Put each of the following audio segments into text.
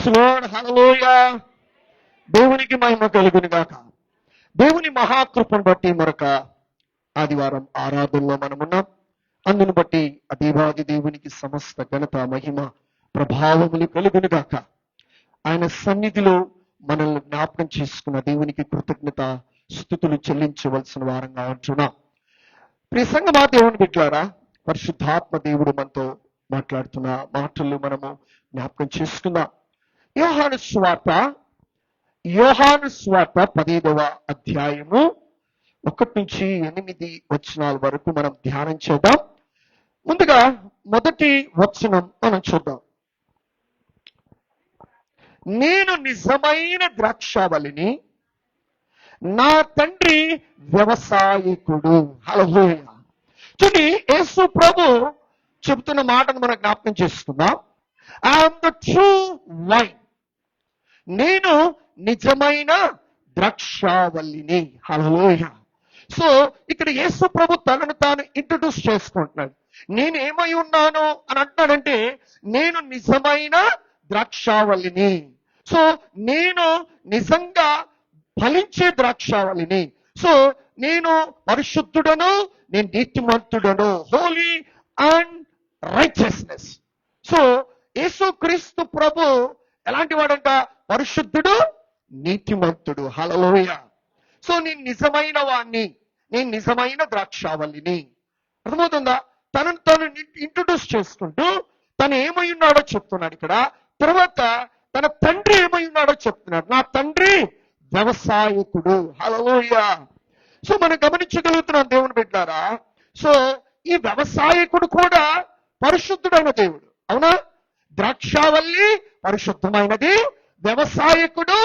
Praise lord, హల్లెలూయా. దేవునికి మహిమ కలుగును గాక. దేవుని మహాకృపను బట్టి మరొక ఆదివారం ఆరాధనలో మనమున్నాం. అందును బట్టి ఆ దేవాది దేవునికి సమస్త ఘనత, మహిమ, ప్రభావములు కలుగును గాక. ఆయన సన్నిధిలో మనల్ని జ్ఞాపకం చేసుకున్న దేవునికి కృతజ్ఞత స్తుతులు చెల్లించవలసిన వారంగా ఉంటున్నాం. ప్రియ సంగమా, దేవుని బిడ్డలారా, పరిశుద్ధాత్మ దేవుడు మనతో మాట్లాడుతున్న మాటలు మనము జ్ఞాపకం చేసుకుందాం. యోహాను స్వార్త 15వ అధ్యాయము 1 నుంచి 8 వచనాల వరకు మనం ధ్యానం చేద్దాం. ముందుగా మొదటి వచనం మనం చూద్దాం. నేను నిజమైన ద్రాక్షావళిని, నా తండ్రి వ్యవసాయకుడు. హల్లెలూయా. చూడండి, యేసు ప్రభు చెబుతున్న మాటను మనం జ్ఞాపకం చేసుకుందాం. I'm the true wine. నేను నిజమైన ద్రాక్షావల్లిని. హల్లెలూయా. సో ఇక్కడ యేసు ప్రభు తనను తాను ఇంట్రడ్యూస్ చేసుకుంటున్నాడు. నేను ఏమై ఉన్నాను అని అంటున్నాడంటే, నేను నిజమైన ద్రాక్షావల్లిని. సో నేను నిజంగా ఫలించే ద్రాక్షావళిని. సో నేను పరిశుద్ధుడను, నేను నీతిమంతుడను, హోలీ అండ్ రైచియస్నెస్. సో యేసుక్రీస్తు ప్రభు ఎలాంటి వాడంట? పరిశుద్ధుడు, నీతిమంతుడు. హల్లెలూయా. సో నేను నిజమైన వాణ్ణి, నేను నిజమైన ద్రాక్షావళిని. అర్థమవుతుందా? తనను తాను ఇంట్రడ్యూస్ చేసుకుంటూ తను ఏమై ఉన్నాడో చెప్తున్నాడు ఇక్కడ. తర్వాత తన తండ్రి ఏమై ఉన్నాడో చెప్తున్నాడు. నా తండ్రి వ్యవసాయకుడు. హల్లెలూయా. సో మనం గమనించగలుగుతున్నాం దేవుని బిడ్డారా. సో ఈ వ్యవసాయకుడు కూడా పరిశుద్ధుడైన దేవుడు. అవునా? ద్రాక్షావల్లి పరిశుద్ధమైనది, వ్యవసాయకుడు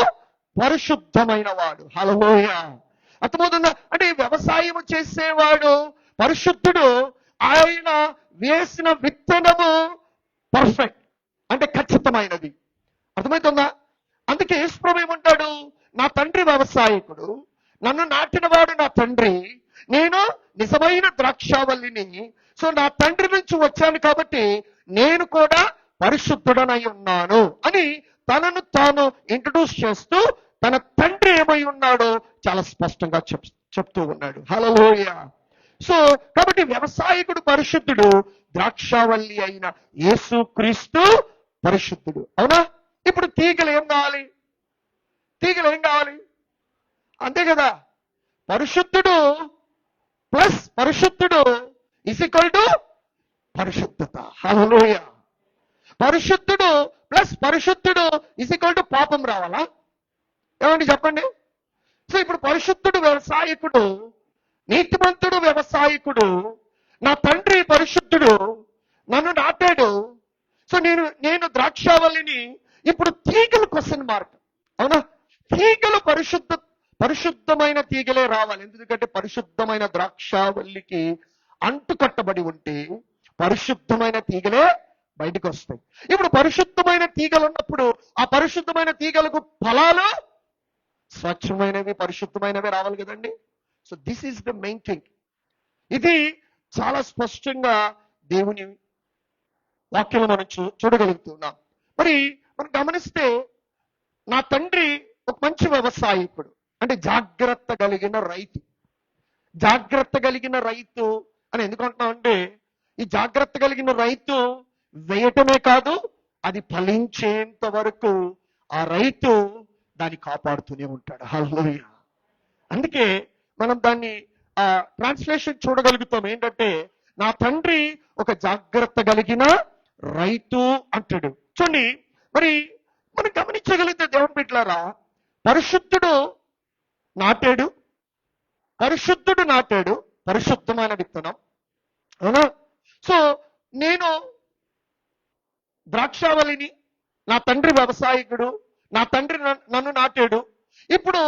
పరిశుద్ధమైన వాడు. హల్లెలూయా. అర్థమవుతుందా? అంటే వ్యవసాయం చేసేవాడు పరిశుద్ధుడు. ఆయన వేసిన విత్తనము పర్ఫెక్ట్, అంటే ఖచ్చితమైనది. అర్థమవుతుందా? అందుకే యేసు ప్రభు ఏమంటాడు? నా తండ్రి వ్యవసాయకుడు, నన్ను నాటినవాడు నా తండ్రి, నేను నిజమైన ద్రాక్షావల్లిని. సో నా తండ్రి నుంచి వచ్చాను కాబట్టి నేను కూడా పరిశుద్ధుడనై ఉన్నాను అని తనను తాను ఇంట్రడ్యూస్ చేస్తూ తన తండ్రి ఏమై ఉన్నాడో చాలా స్పష్టంగా చెప్తూ ఉన్నాడు. హల్లెలూయా. సో కాబట్టి వ్యవసాయకుడు పరిశుద్ధుడు, ద్రాక్షావల్లి అయిన యేసుక్రీస్తు పరిశుద్ధుడు. అవునా? ఇప్పుడు తీగలు ఏం కావాలి? తీగలు ఏం కావాలి? అంతే కదా. పరిశుద్ధుడు ప్లస్ పరిశుద్ధుడు ఈజ్ ఈక్వల్ టు పరిశుద్ధత. హల్లెలూయా. పరిశుద్ధుడు ప్లస్ పరిశుద్ధుడు ఈజ్ ఈక్వల్ టు పాపం రావాలా? ఏమండి చెప్పండి. సో ఇప్పుడు పరిశుద్ధుడు వ్యవసాయకుడు, నీతిమంతుడు వ్యవసాయకుడు, నా తండ్రి పరిశుద్ధుడు, నన్ను నాటాడు. సో నేను ద్రాక్షావల్లిని. ఇప్పుడు తీగలు క్వశ్చన్ మార్క్. అవునా? తీగలు పరిశుద్ధమైన తీగలే రావాలి. ఎందుకంటే పరిశుద్ధమైన ద్రాక్షావల్లికి అంటుకట్టబడి ఉంటే పరిశుద్ధమైన తీగలే బయటకు వస్తాయి. ఇప్పుడు పరిశుద్ధమైన తీగలు ఉన్నప్పుడు ఆ పరిశుద్ధమైన తీగలకు ఫలాలు స్వచ్ఛమైనవి, పరిశుద్ధమైనవి రావాలి కదండి. So this is the main thing. ఇది చాలా స్పష్టంగా దేవుని వాక్యం మనం చూడగలుగుతున్నాం. మరి మనం గమనిస్తే నా తండ్రి ఒక మంచి వ్యవసాయకుడు, అంటే జాగ్రత్త కలిగిన రైతు. జాగ్రత్త కలిగిన రైతు అని ఎందుకు అంటున్నాం అంటే, ఈ జాగ్రత్త కలిగిన రైతు వేయటమే కాదు, అది ఫలించేంత వరకు ఆ రైతు దాన్ని కాపాడుతూనే ఉంటాడు. హల్లెలూయా. అందుకే మనం దాన్ని ట్రాన్స్లేషన్ చూడగలుగుతాం. ఏంటంటే, నా తండ్రి ఒక జాగ్రత్త కలిగిన రైతు అంటాడు. చూడండి, మరి మనం గమనించగలిగితే దేవుని బిడ్డలారా, పరిశుద్ధుడు నాటాడు, పరిశుద్ధమైన విత్తనం. అవునా? సో నేను ద్రాక్షావళిని, నా తండ్రి వ్యవసాయకుడు, నా తండ్రి నన్ను నాటాడు. ఇప్పుడు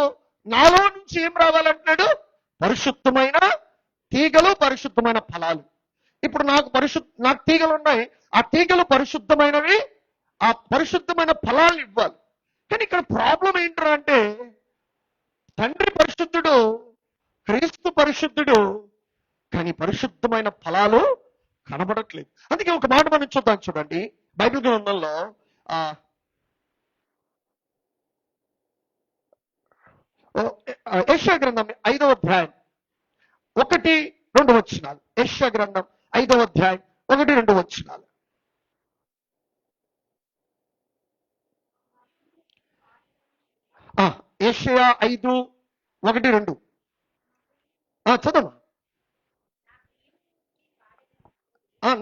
నాలో నుంచి ఏం రావాలంటున్నాడు? పరిశుద్ధమైన తీగలు, పరిశుద్ధమైన ఫలాలు. ఇప్పుడు నాకు తీగలు ఉన్నాయి, ఆ తీగలు పరిశుద్ధమైనవి, ఆ పరిశుద్ధమైన ఫలాలు ఇవ్వాలి. కానీ ఇక్కడ ప్రాబ్లం ఏంటంటే, అంటే తండ్రి పరిశుద్ధుడు, క్రీస్తు పరిశుద్ధుడు, కానీ పరిశుద్ధమైన ఫలాలు కనబడట్లేదు. అందుకే ఒక మాట మనం చూద్దాం. చూడండి, బైబిల్ గ్రంథంలో యెషయా గ్రంథం 5వ అధ్యాయం 1-2 వచనాలు. యెషయా గ్రంథం 5వ అధ్యాయం 1-2 వచనాలు. యెషయా 5:1-2 చదవ.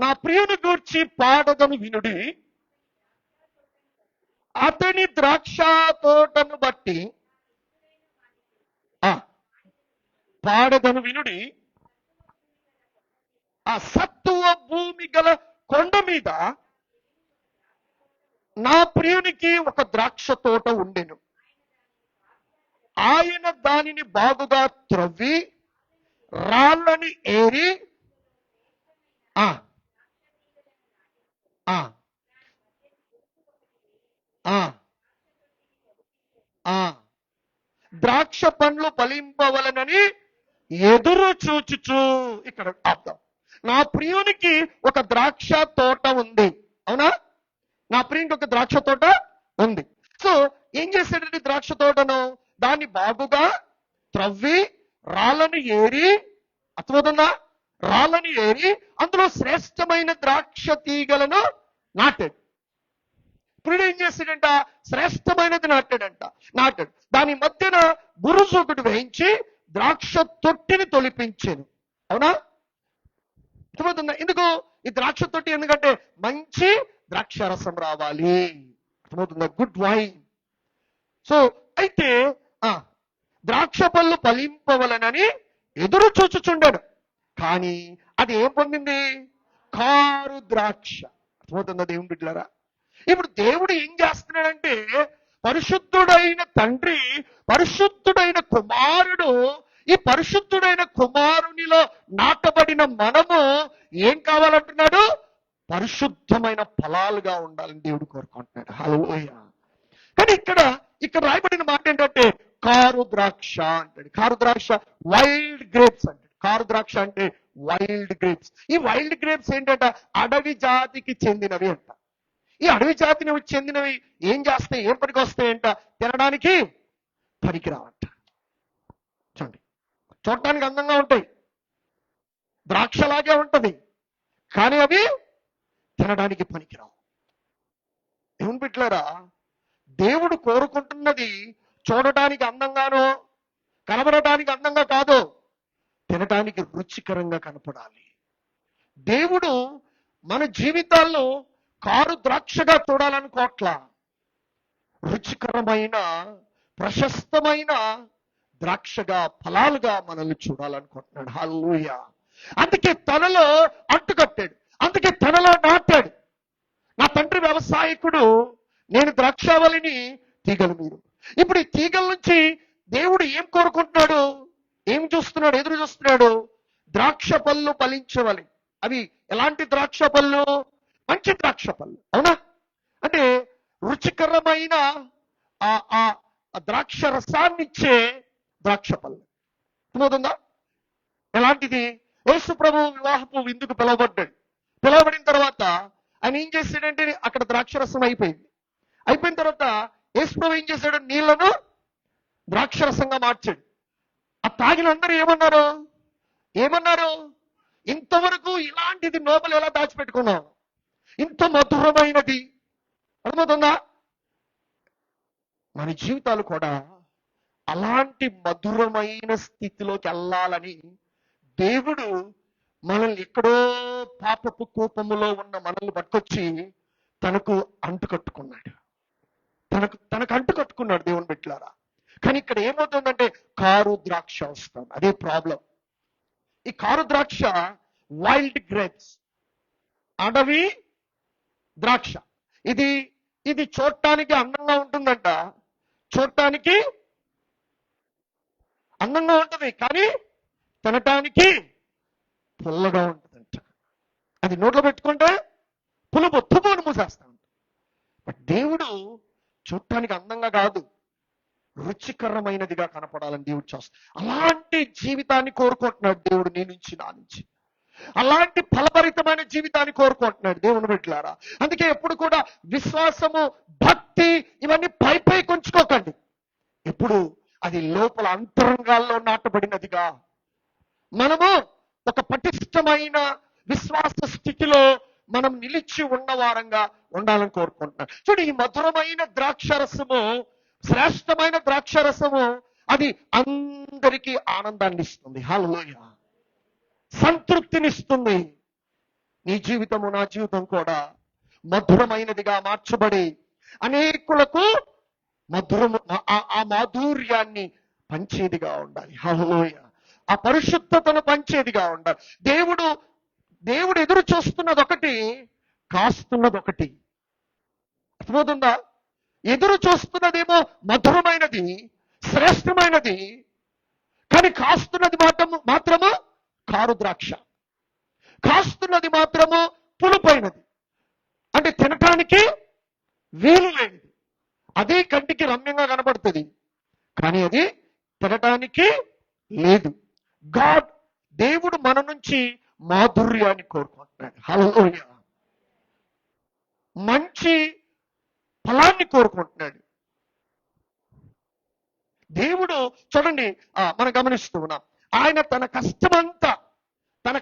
నా ప్రియుని గూర్చి పాడదను వినుడి, అతని ద్రాక్ష తోటను బట్టి పాడదను వినుడి, ఆ సత్తువ భూమి గల కొండ మీద నా ప్రియునికి ఒక ద్రాక్ష తోట ఉండెను. ఆయన దానిని బాగుగా త్రవ్వి రాళ్ళని ఏరి ద్రాక్ష పండ్లు ఫలింపవలనని ఎదురు చూచుచు. ఇక్కడ అర్థం, నా ప్రియునికి ఒక ద్రాక్ష తోట ఉంది. అవునా? నా ప్రియునికి ఒక ద్రాక్ష తోట ఉంది. సో ఏం చేశాడండి? ద్రాక్ష తోటను దాన్ని బాగుగా త్రవ్వి రాళ్ళని ఏరి, అర్థమవుతుందా? రాళ్ళని ఏరి అందులో శ్రేష్టమైన ద్రాక్ష తీగలను నాటాడు. ఇప్పుడు ఏం చేశాడంట? శ్రేష్టమైనది నాటాడు. దాని మధ్యన బురుజు ఒకటి వేయించి ద్రాక్ష తొట్టిని తొలిపించాను. అవునా? అర్థమవుతుందా? ఎందుకు ఈ ద్రాక్ష తొట్టి? ఎందుకంటే మంచి ద్రాక్ష రసం రావాలి. అర్థమవుతుందా? Good wine. సో అయితే ద్రాక్ష పళ్ళు ఫలింపవలనని ఎదురు చూచుచుండాడు. కానీ అది ఏం పొందింది? కారు ద్రాక్ష. అర్థమవుతుందా దేవుని బిడ్డలారా? ఇప్పుడు దేవుడు ఏం చేస్తున్నాడంటే, పరిశుద్ధుడైన తండ్రి, పరిశుద్ధుడైన కుమారుడు, ఈ పరిశుద్ధుడైన కుమారునిలో నాటబడిన మనము ఏం కావాలంటున్నాడు? పరిశుద్ధమైన ఫలాలుగా ఉండాలని దేవుడు కోరుకుంటున్నాడు. హల్లెలూయా. కానీ ఇక్కడ రాయబడిన మాట ఏంటంటే కారు ద్రాక్ష అంటాడు. కారు ద్రాక్ష వైల్డ్ గ్రేప్స్ అంటాడు. కారు ద్రాక్ష అంటే వైల్డ్ గ్రేప్స్. ఈ వైల్డ్ గ్రేప్స్ ఏంటంట? అడవి జాతికి చెందినవి అంట. ఈ అడవి జాతిని చెందినవి ఏం చేస్తాయి? ఏం పనికి వస్తాయంట? తినడానికి పనికిరావంట. చూడండి, చూడటానికి అందంగా ఉంటాయి, ద్రాక్షలాగే ఉంటది, కానీ అవి తినడానికి పనికిరావు. ఏమని పెట్టారా? దేవుడు కోరుకుంటున్నది చూడటానికి అందంగానో కనబడటానికి అందంగా కాదు, తినటానికి రుచికరంగా కనపడాలి. దేవుడు మన జీవితాల్లో కారు ద్రాక్షగా చూడాలనుకోట్ల, రుచికరమైన ప్రశస్తమైన ద్రాక్షగా ఫలాలుగా మనల్ని చూడాలనుకుంటున్నాడు. హల్లెలూయా. అందుకే తనలో అంటుకట్టాడు, అందుకే తనలో నాటాడు. నా తండ్రి వ్యవసాయకుడు, నేను ద్రాక్షావళిని, తీగలు మీరు. ఇప్పుడు ఈ తీగల నుంచి దేవుడు ఏం కోరుకుంటున్నాడు? ఏం చూస్తున్నాడు? ఎదురు చూస్తున్నాడు. ద్రాక్ష పళ్ళు ఫలించవాలి. అవి ఎలాంటి ద్రాక్ష పళ్ళు? మంచి ద్రాక్ష పళ్ళు. అవునా? అంటే రుచికరమైన ఆ ద్రాక్ష రసాన్ని ఇచ్చే ద్రాక్ష పళ్ళు. అర్థమవుతుందా? ఎలాంటిది? యేసు ప్రభు వివాహపు విందుకు పిలువబడ్డాడు. పిలువబడిన తర్వాత ఆయన ఏం చేశాడంటే, అక్కడ ద్రాక్ష రసం అయిపోయింది. అయిపోయిన తర్వాత యేసు ప్రభు ఏం చేశాడు? నీళ్లను ద్రాక్ష రసంగా మార్చాడు. ఆ తాగిన అందరూ ఏమన్నారు? ఇంతవరకు ఇలాంటిది నోబలు ఎలా దాచిపెట్టుకున్నాం? ఇంత మధురమైనది. అర్థమవుతుందా? మన జీవితాలు కూడా అలాంటి మధురమైన స్థితిలోకి వెళ్ళాలని దేవుడు మనల్ని ఎక్కడో పాపపు కోపములో ఉన్న మనల్ని పట్టుకొచ్చి తనకు అంటుకట్టుకున్నాడు. తనకు అంటుకట్టుకున్నాడు దేవుని బిడ్డలారా. కానీ ఇక్కడ ఏమవుతుందంటే కారు ద్రాక్ష వస్తుంది. అదే ప్రాబ్లం. ఈ కారు ద్రాక్ష వైల్డ్ గ్రేప్స్, అడవి ద్రాక్ష. ఇది చూడటానికి అందంగా ఉంటుందంట, చూడటానికి అందంగా ఉంటుంది, కానీ తినటానికి పుల్లగా ఉంటుందంట. అది నోట్లో పెట్టుకుంటే పులుపు తుప్పుని మూసేస్తా ఉంటా. బట్ దేవుడు చూడటానికి అందంగా కాదు, రుచికరమైనదిగా కనపడాలని దేవుడు చేస్తాడు. అలాంటి జీవితాన్ని కోరుకుంటున్నాడు దేవుడు నీ నుంచి, నా నుంచి. అలాంటి ఫలభరితమైన జీవితాన్ని కోరుకుంటున్నాడు దేవుని బిడ్డలారా. అందుకే ఎప్పుడు కూడా విశ్వాసము, భక్తి ఇవన్నీ పై కొంచుకోకండి. ఎప్పుడు అది లోపల అంతరంగాల్లో నాటబడినదిగా మనము ఒక పటిష్టమైన విశ్వాస స్థితిలో మనం నిలిచి ఉన్నవారంగా ఉండాలని కోరుకుంటున్నాను. చూడు, ఈ మధురమైన ద్రాక్షరసము, శ్రేష్టమైన ద్రాక్షరసము, అది అందరికీ ఆనందాన్ని ఇస్తుంది. హల్లెలూయా. సంతృప్తినిస్తుంది. నీ జీవితము, నా జీవితం కూడా మధురమైనదిగా మార్చబడి అనేకులకు మధురము, ఆ మాధుర్యాన్ని పంచేదిగా ఉండాలి. హల్లెలూయా. ఆ పరిశుద్ధతను పంచేదిగా ఉండాలి. దేవుడు ఎదురు చూస్తున్నది ఒకటి, కాస్తున్నది ఒకటి. అర్థమవుతుందా? ఎదురు చూస్తున్నదేమో మధురమైనది, శ్రేష్టమైనది, కానీ కాస్తున్నది మాత్రము కారు ద్రాక్ష. కాస్తున్నది మాత్రము పులుపైనది, అంటే తినటానికి వీలు లేనిది. అదే కంటికి రమ్యంగా కనబడుతుంది, కానీ అది తినటానికి లేదు. దేవుడు మన నుంచి మాధుర్యాన్ని కోరుకుంటున్నాడు. హల్లెలూయా. మంచి ఫలాన్ని కోరుకుంటున్నాడు దేవుడు. చూడండి, మనం గమనిస్తూ ఉన్నాం, ఆయన తన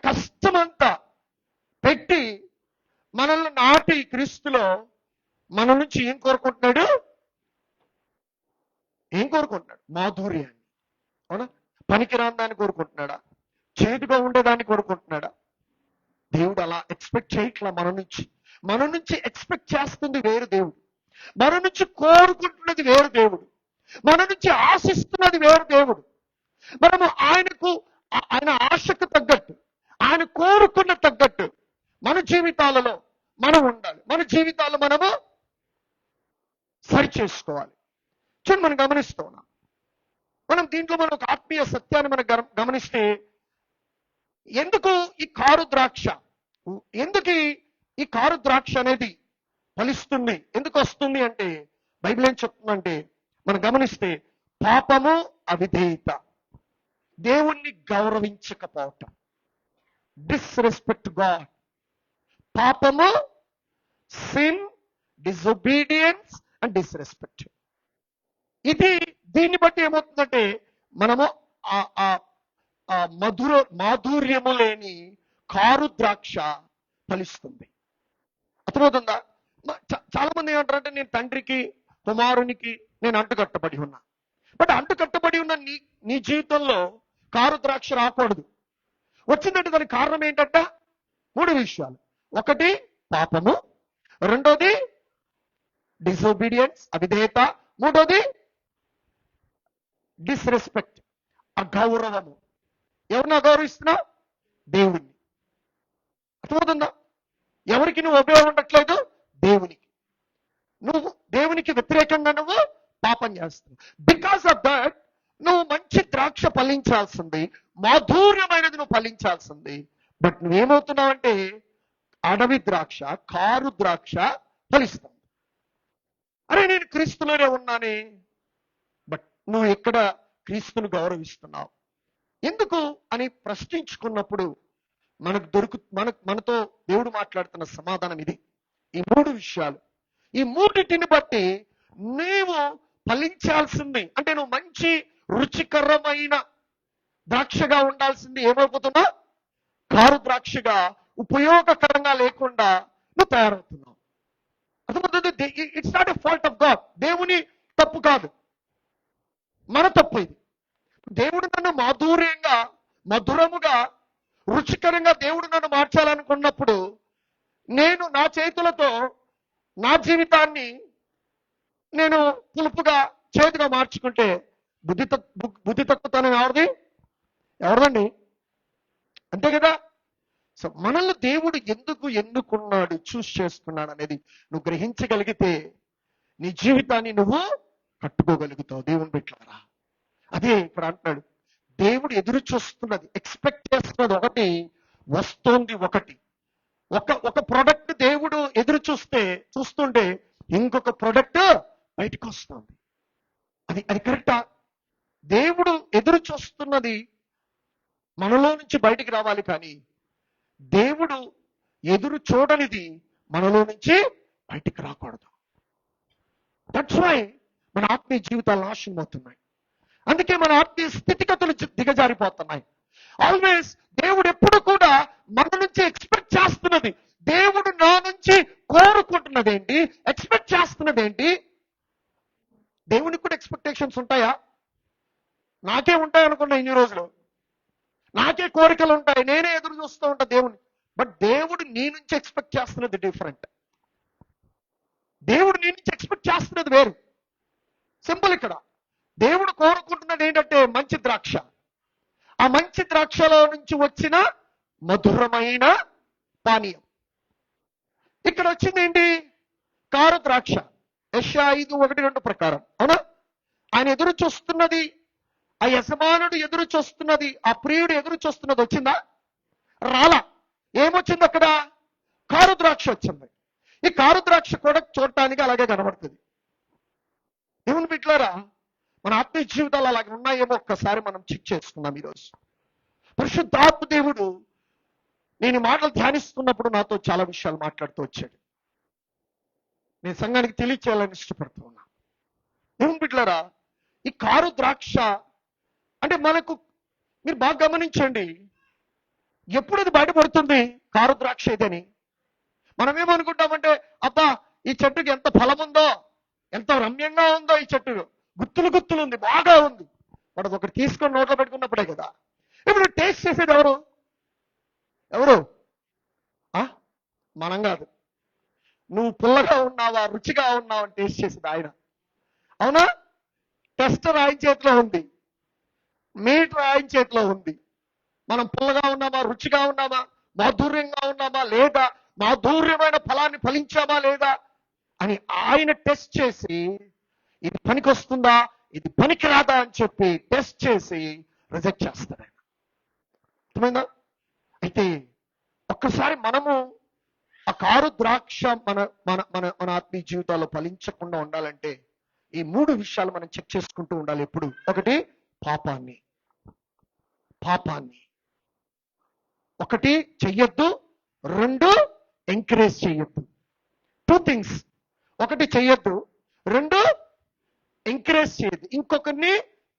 కష్టమంతా పెట్టి మనల్ని నాటి క్రీస్తులో మన నుంచి ఏం కోరుకుంటున్నాడు? మాధుర్యాన్ని. అవునా? పనికిరాని దాన్ని కోరుకుంటున్నాడా? చేదుగా ఉండేదాన్ని కోరుకుంటున్నాడా? దేవుడు అలా ఎక్స్పెక్ట్ చేయట్లా. మన నుంచి ఎక్స్పెక్ట్ చేస్తుంది వేరు దేవుడు, మన నుంచి కోరుకుంటున్నది వేరు దేవుడు, మన నుంచి ఆశిస్తున్నది వేరు దేవుడు. మనము ఆయన ఆశకు తగ్గట్టు, ఆయన కోరుకున్న తగ్గట్టు మన జీవితాలలో మనం ఉండాలి. మన జీవితాలు మనము సరి చేసుకోవాలి. చూడండి, మనం గమనిస్తూ ఉన్నాం. దీంట్లో మనం ఒక ఆత్మీయ సత్యాన్ని మనం గమనిస్తే, ఎందుకు ఈ కారు ద్రాక్ష అనేది ఫలిస్తుంది, ఎందుకు వస్తుంది అంటే, బైబిల్ ఏం చెప్తుందంటే, మనం గమనిస్తే, పాపము, అవిధేయత, దేవుణ్ణి గౌరవించకపోవటం, డిస్రెస్పెక్ట్ గాడ్. పాపము, సిన్, డిసొబీడియన్స్ అండ్ డిస్రెస్పెక్ట్. దీన్ని బట్టి ఏమవుతుందంటే, మనము మాధుర్యము లేని కారు ద్రాక్ష ఫలిస్తుంది. అర్థమవుతుందా? చాలా మంది ఏమంటారంటే, నేను తండ్రికి, కుమారునికి నేను అంటుకట్టబడి ఉన్నా. బట్ అంటుకట్టబడి ఉన్న నీ జీవితంలో కారు ద్రాక్ష రాకూడదు. వచ్చిందంటే దానికి కారణం ఏంటంట? 3 విషయాలు. ఒకటి పాపము, రెండోది డిసోబీడియన్స్, అవిధేయత, మూడోది డిస్రెస్పెక్ట్, అగౌరవము. ఎవరిని అగౌరవిస్తున్నావు? దేవుణ్ణి. అర్థమవుతుందా? ఎవరికి నువ్వు ఉపయోగం ఉండట్లేదు? దేవునికి. నువ్వు దేవునికి వ్యతిరేకంగా నువ్వు పాపం చేస్తున్నావు. బికాస్ ఆఫ్ దట్ నువ్వు మంచి ద్రాక్ష ఫలించాల్సింది, మాధుర్యమైనది నువ్వు ఫలించాల్సింది. బట్ నువ్వేమవుతున్నావంటే, అడవి ద్రాక్ష, కారు ద్రాక్ష ఫలిస్తుంది. అరే, నేను క్రీస్తులోనే ఉన్నానే, బట్ నువ్వు ఎక్కడ క్రీస్తును గౌరవిస్తున్నావు? ఎందుకు అని ప్రశ్నించుకున్నప్పుడు మనతో దేవుడు మాట్లాడుతున్న సమాధానం ఇది. ఈ 3 విషయాలు, ఈ 3టిని బట్టి నీవు ఫలించాల్సింది, అంటే నువ్వు మంచి రుచికరమైన ద్రాక్షగా ఉండాల్సింది ఏమైపోతున్నా? కారు ద్రాక్షగా, ఉపయోగకరంగా లేకుండా నువ్వు తయారవుతున్నావు. అర్థమవుతుంది? It's not a fault of God. దేవుని తప్పు కాదు, మన తప్పు ఇది. దేవుడు నన్ను మాధుర్యంగా, మధురముగా, రుచికరంగా దేవుడు నన్ను మార్చాలనుకున్నప్పుడు, నేను నా చేతులతో నా జీవితాన్ని నేను పులుపుగా, చేదుగా మార్చుకుంటే బుద్ధి తక్కువతనం ఎవరిదండి? అంతే కదా? సో మనల్ని దేవుడు ఎందుకు ఎన్నుకున్నాడు, చూస్ చేసుకున్నాడు అనేది నువ్వు గ్రహించగలిగితే నీ జీవితాన్ని నువ్వు కట్టుకోగలుగుతావు. దేవుని బిడ్డలారా, అదే ఇప్పుడు అంటున్నాడు. దేవుడు ఎదురు చూస్తున్నది, ఎక్స్పెక్ట్ చేస్తున్నది ఒకటి, వస్తుంది ఒకటి. ఒక ప్రొడక్ట్ దేవుడు ఎదురు చూస్తుంటే ఇంకొక ప్రొడక్ట్ బయటకు వస్తుంది. అది కరెక్టా? దేవుడు ఎదురు చూస్తున్నది మనలో నుంచి బయటికి రావాలి, కానీ దేవుడు ఎదురు చూడనిది మనలో నుంచి బయటికి రాకూడదు. దట్స్ వై మన ఆత్మీయ జీవితాలు నాశనం అవుతున్నాయి. అందుకే మన ఆత్మీయ స్థితిగతులు దిగజారిపోతున్నాయి. ఆల్వేస్ దేవుడు ఎప్పుడు కూడా మన నుంచి ఎక్స్పెక్ట్ చేస్తున్నది, దేవుడు నా నుంచి కోరుకుంటున్నది ఏంటి, ఎక్స్పెక్ట్ చేస్తున్నది ఏంటి? దేవునికి కూడా ఎక్స్పెక్టేషన్స్ ఉంటాయా? నాకే ఉంటాయి అనుకున్నా ఇన్ని రోజులు, నాకే కోరికలు ఉంటాయి, నేనే ఎదురు చూస్తూ ఉంటా దేవుని. బట్ దేవుడు నీ నుంచి ఎక్స్పెక్ట్ చేస్తున్నది డిఫరెంట్. దేవుడు నీ నుంచి ఎక్స్పెక్ట్ చేస్తున్నది వేరు. సింపుల్. ఇక్కడ దేవుడు కోరుకుంటున్నది ఏంటంటే మంచి ద్రాక్ష. ఆ మంచి ద్రాక్షలో నుంచి వచ్చిన మధురమైన పానీయం. ఇక్కడ వచ్చింది ఏంటి? కారు ద్రాక్ష. యెషయా 5:1-2 ప్రకారం, అవునా? ఆయన ఎదురు చూస్తున్నది, ఆ యజమానుడు ఎదురు చూస్తున్నది, ఆ ప్రియుడు ఎదురు చూస్తున్నది వచ్చిందా? రాలా. ఏమొచ్చింది అక్కడ? కారు ద్రాక్ష వచ్చింది. ఈ కారు ద్రాక్ష కూడా చూడటానికి అలాగే కనబడుతుంది. దేవుని బిడ్డలారా, మన ఆత్మీయ జీవితాలు అలాగే ఉన్నాయేమో ఒక్కసారి మనం చెక్ చేసుకుందాం ఈరోజు. పరిశుద్ధాత్మ దేవుడు నేను ఈ మాటలు ధ్యానిస్తున్నప్పుడు నాతో చాలా విషయాలు మాట్లాడుతూ వచ్చాడు. నేను సంఘానికి తెలియచేయాలని ఇష్టపడుతూ ఉన్నా. దేవుని బిడ్డలారా, ఈ కారు ద్రాక్ష అంటే మనకు, మీరు బాగా గమనించండి, ఎప్పుడు అది బయటపడుతుంది కారు ద్రాక్ష ఇదని? మనం ఏమనుకుంటామంటే, అబ్బా ఈ చెట్టుకి ఎంత ఫలం ఉందో, ఎంత రమ్యంగా ఉందో, ఈ చెట్టు గుత్తులు గుత్తులు ఉంది, బాగా ఉంది. వాడు ఒకటి తీసుకొని నోట్లో పెట్టుకున్నప్పుడే కదా. ఇప్పుడు టేస్ట్ చేసేది ఎవరు? ఎవరు? మనం కాదు. నువ్వు పుల్లగా ఉన్నావా, రుచిగా ఉన్నావా అని టేస్ట్ చేసేది ఆయన, అవునా? టెస్టర్ ఆయన చేతిలో ఉంది, మీటర్ ఆయన చేతిలో ఉంది. మనం పుల్లగా ఉన్నామా, రుచిగా ఉన్నామా, మాధుర్యంగా ఉన్నామా లేదా, మాధుర్యమైన ఫలాన్ని ఫలించామా లేదా అని ఆయన టెస్ట్ చేసి, ఇది పనికి వస్తుందా, ఇది పనికి రాదా అని చెప్పి టెస్ట్ చేసి రిజెక్ట్ చేస్తాడు ఆయన. అర్థమైందా? అయితే ఒక్కసారి మనము ఆ కారు ద్రాక్ష మన మన మన మన ఆత్మీయ జీవితాల్లో ఫలించకుండా ఉండాలంటే ఈ 3 విషయాలు మనం చెక్ చేసుకుంటూ ఉండాలి ఎప్పుడు. ఒకటి, పాపాన్ని. ఒకటి, చెయ్యొద్దు. 2, ఎంకరేజ్ చేయొద్దు. 2 థింగ్స్. ఒకటి, చెయ్యొద్దు. 2, ఎంకరేజ్ చేయొద్దు. ఇంకొకరిని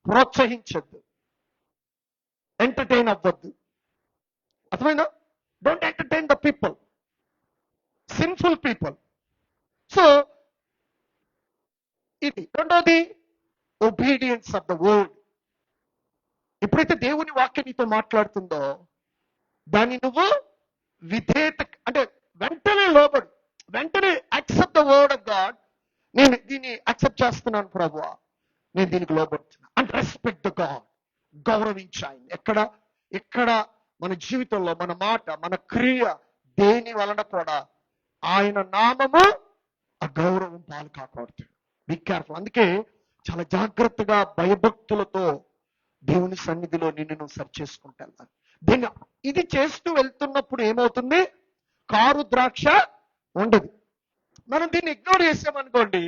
ప్రోత్సహించొద్దు. ఎంటర్టైన్ అవ్వద్దు. అర్థమైందా? Don't entertain the people, sinful people. So ఇది. రెండోది, ఒబీడియన్స్ ఆఫ్ ద వర్డ్. ఎప్పుడైతే దేవుని వాక్యం నీతో మాట్లాడుతుందో దాన్ని నువ్వు విధేయత, అంటే వెంటనే లోబడు, వెంటనే accept the word of God. నేను దీన్ని యాక్సెప్ట్ చేస్తున్నాను ప్రభువా, నేను దీనికి లోబడుతున్నా. And respect the God. గౌరవించాయి. ఎక్కడ మన జీవితంలో మన మాట, మన క్రియ, దేని వలన కూడా ఆయన నామము అగౌరవం పాలు కాకూడదు. Be careful. అందుకే చాలా జాగ్రత్తగా భయభక్తులతో దేవుని సన్నిధిలో నిన్ను నువ్వు సరి చేసుకుంటా. దీన్ని ఇది చేస్తూ వెళ్తున్నప్పుడు ఏమవుతుంది? కారు ద్రాక్ష ఉండదు. మనం దీన్ని ఇగ్నోర్ చేసామనుకోండి,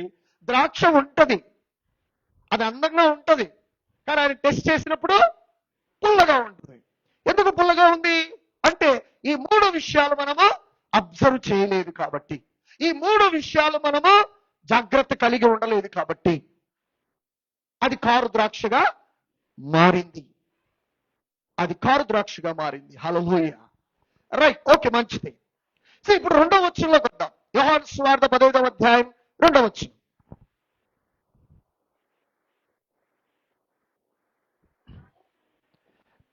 ద్రాక్ష ఉంటది, అది అందంగా ఉంటది, కానీ ఆయన టెస్ట్ చేసినప్పుడు పుల్లగా ఉంటుంది. ఎందుకు పుల్లగా ఉంది అంటే ఈ 3 విషయాలు మనము అబ్జర్వ్ చేయలేదు కాబట్టి, ఈ 3 విషయాలు మనము జాగ్రత్త కలిగి ఉండలేదు కాబట్టి అది కారు ద్రాక్షగా మారింది. హల్లెలూయా. రైట్, ఓకే, మంచిది. సో ఇప్పుడు 2వ వచనంలోకి వద్దాం. యోహాను సువార్త 15వ అధ్యాయం 2వ వచనం.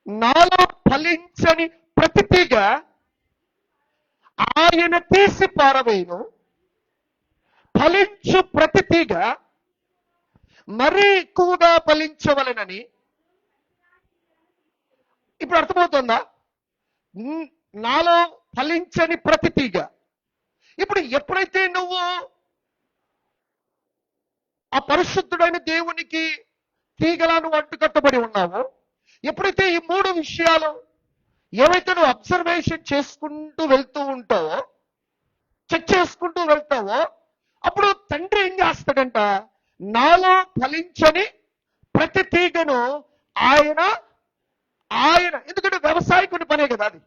నాలో ఫలించని ప్రతి తీగ ఆయన తీసి పారవేయును, ఫలించు ప్రతి తీగ మరీ ఎక్కువగా ఫలించవలెనని. ఇప్పుడు అర్థమవుతుందా? నాలో ఫలించని ప్రతి తీగ. ఇప్పుడు ఎప్పుడైతే నువ్వు ఆ పరిశుద్ధుడైన దేవునికి తీగలా నువ్వు అడ్డుకట్టబడి ఉన్నావో, ఎప్పుడైతే ఈ 3 విషయాలు ఏవైతే నువ్వు అబ్జర్వేషన్ చేసుకుంటూ వెళ్తూ ఉంటావో, చెక్ చేసుకుంటూ వెళ్తావో, అప్పుడు తండ్రి ఏం చేస్తాడంట? నాలో ఫలించని ప్రతి తీగను ఆయన ఎందుకంటే వ్యవసాయకుడి పనే కదా అది.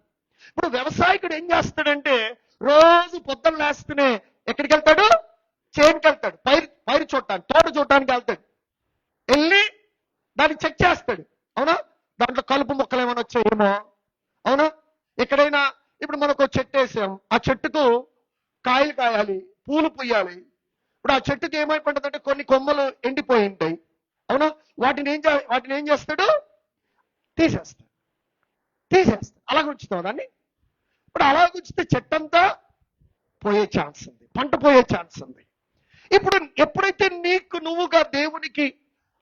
ఇప్పుడు వ్యవసాయకుడు ఏం చేస్తాడంటే రోజు పొద్దున్న లేస్తూనే ఎక్కడికి వెళ్తాడు? చేనుకి వెళ్తాడు, పైరు చూడటానికి, తోట చూడటానికి వెళ్తాడు. వెళ్ళి దాన్ని చెక్ చేస్తాడు. అవునా? దాంట్లో కలుపు మొక్కలు ఏమైనా వచ్చాయేమో. అవునా? ఎక్కడైనా ఇప్పుడు మనకు చెట్టు వేసాం, ఆ చెట్టుకు కాయలు కాయాలి, పూలు పుయ్యాలి. ఇప్పుడు ఆ చెట్టుకి ఏమైపోతుందంటే కొన్ని కొమ్మలు ఎండిపోయి ఉంటాయి. అవునా? వాటిని ఏం చేస్తాడు? తీసేస్తాడు. అలాగ ఉంచుతావు దాన్ని. ఇప్పుడు అలాగ ఉంచితే చెట్టు అంతా పోయే ఛాన్స్ ఉంది, పంట పోయే ఛాన్స్ ఉంది. ఇప్పుడు ఎప్పుడైతే నువ్వుగా దేవునికి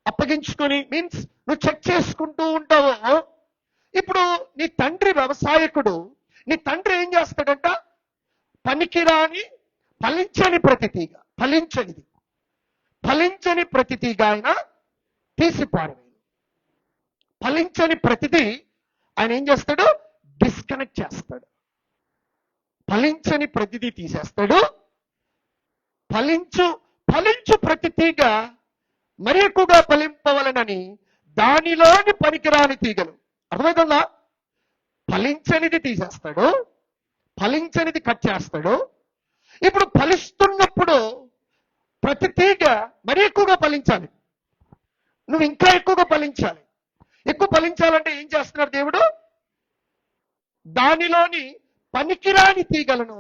అప్పగించుకొని మీన్స్ నువ్వు చెక్ చేసుకుంటూ ఉంటావో, ఇప్పుడు నీ తండ్రి వ్యవసాయకుడు, నీ తండ్రి ఏం చేస్తాడంట? పనికిరాని ఫలించని ప్రతి తీగ ఆయన తీసి పారవేయను. ఫలించని ప్రతిదీ ఆయన ఏం చేస్తాడు? డిస్కనెక్ట్ చేస్తాడు. ఫలించని ప్రతిదీ తీసేస్తాడు. ఫలించు ప్రతి తీగ మరి ఎక్కువగా ఫలింపవలనని దానిలోని పనికిరాని తీగలు. అర్థమవుతుందా? ఫలించనిది తీసేస్తాడు, ఫలించనిది కట్ చేస్తాడు. ఇప్పుడు ఫలిస్తున్నప్పుడు ప్రతి తీగ మరి ఎక్కువగా ఫలించాలి. నువ్వు ఇంకా ఎక్కువగా ఫలించాలి. ఎక్కువ ఫలించాలంటే ఏం చేస్తున్నాడు దేవుడు? దానిలోని పనికిరాని తీగలను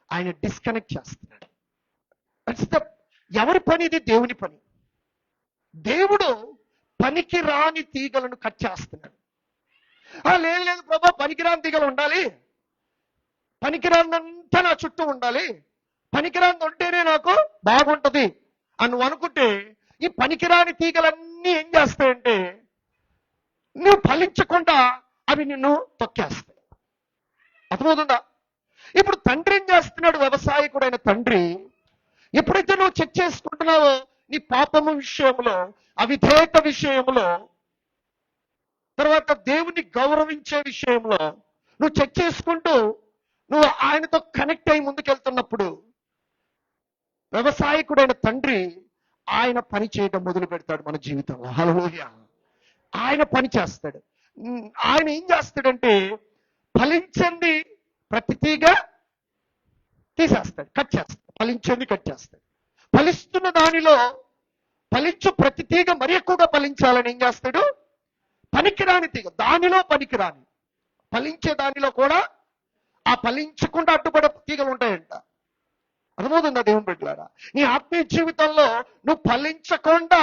ఆయన డిస్కనెక్ట్ చేస్తున్నాడు. ఎవరి పని ఇది? దేవుని పని. దేవుడు పనికిరాని తీగలను కట్ చేస్తున్నాడు. లేదు ప్రభా, పనికిరాని తీగలు ఉండాలి, పనికిరానంతా నా చుట్టూ ఉండాలి, పనికిరాని ఉంటేనే నాకు బాగుంటది అని నువ్వు అనుకుంటే, ఈ పనికిరాని తీగలన్నీ ఏం చేస్తాయంటే నువ్వు ఫలించకుండా అవి నిన్ను తొక్కేస్తాయి. అర్థమవుతుందా? ఇప్పుడు తండ్రి ఏం చేస్తున్నాడు? వ్యవసాయకుడైన తండ్రి, ఎప్పుడైతే నువ్వు చెక్ చేసుకుంటున్నావో నీ పాపము విషయంలో, అవిధేయత విషయంలో, తర్వాత దేవుని గౌరవించే విషయంలో నువ్వు చెక్ చేసుకుంటూ నువ్వు ఆయనతో కనెక్ట్ అయి ముందుకెళ్తున్నప్పుడు వ్యవసాయకుడైన తండ్రి ఆయన పని చేయడం మొదలు పెడతాడు మన జీవితంలో. హల్లెలూయా! ఆయన పని చేస్తాడు. ఆయన ఏం చేస్తాడంటే ఫలించింది ప్రతి తీగ తీసేస్తాడు, కట్ చేస్తాడు. ఫలించింది కట్ చేస్తాడు. ఫలిస్తున్న దానిలో ఫలించు ప్రతి తీగ మరి ఎక్కువగా ఫలించాలని ఏం చేస్తాడు? పనికిరాని తీగ, దానిలో పనికిరాని, ఫలించే దానిలో కూడా ఆ ఫలించకుండా అడ్డుపడే తీగలు ఉంటాయంట. అర్థమవుతుందా దేవుని బిడ్డలారా? నీ ఆత్మీయ జీవితంలో నువ్వు ఫలించకుండా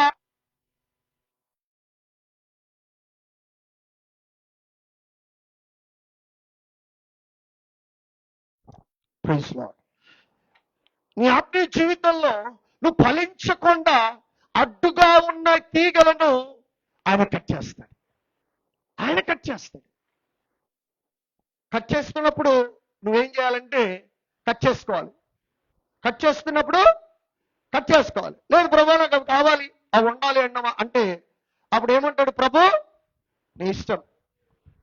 నీ ఆత్మీయ జీవితంలో నువ్వు ఫలించకుండా అడ్డుగా ఉన్న తీగలను ఆయన కట్ చేస్తాడు. కట్ చేస్తున్నప్పుడు నువ్వేం చేయాలంటే కట్ చేసుకోవాలి. లేదు ప్రభు నాకు అవి కావాలి, అవి ఉండాలి అన్నమా అంటే అప్పుడు ఏమంటాడు? ప్రభు నీ ఇష్టం,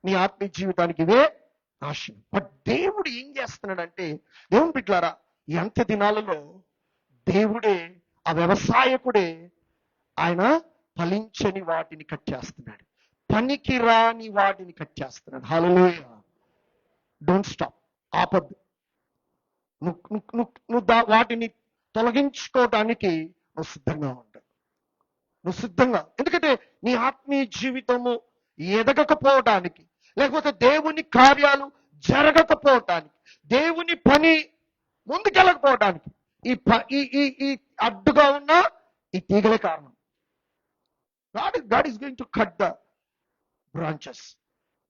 నీ ఆత్మీయ జీవితానికి ఇవే నాశనం. బట్ దేవుడు ఏం చేస్తున్నాడంటే, దేవుని బిడ్డలారా, ఈ అంత్య దినాలలో దేవుడే, ఆ వ్యవసాయకుడే, ఆయన ఫలించని వాటిని కట్ చేస్తున్నాడు, పనికి రాని వాటిని కట్ చేస్తున్నాడు. హల్లెలూయా! Don't stop. ఆపద్దు. నువ్వు వాటిని తొలగించుకోవడానికి నువ్వు సిద్ధంగా ఉంటావు. ఎందుకంటే నీ ఆత్మీయ జీవితము ఎదగకపోవటానికి, లేకపోతే దేవుని కార్యాలు జరగకపోవటానికి, దేవుని పని ముందుకెళ్ళకపోవటానికి ఈ అడ్డుగా ఉన్న ఈ తీగలే కారణం. God is going to cut the branches.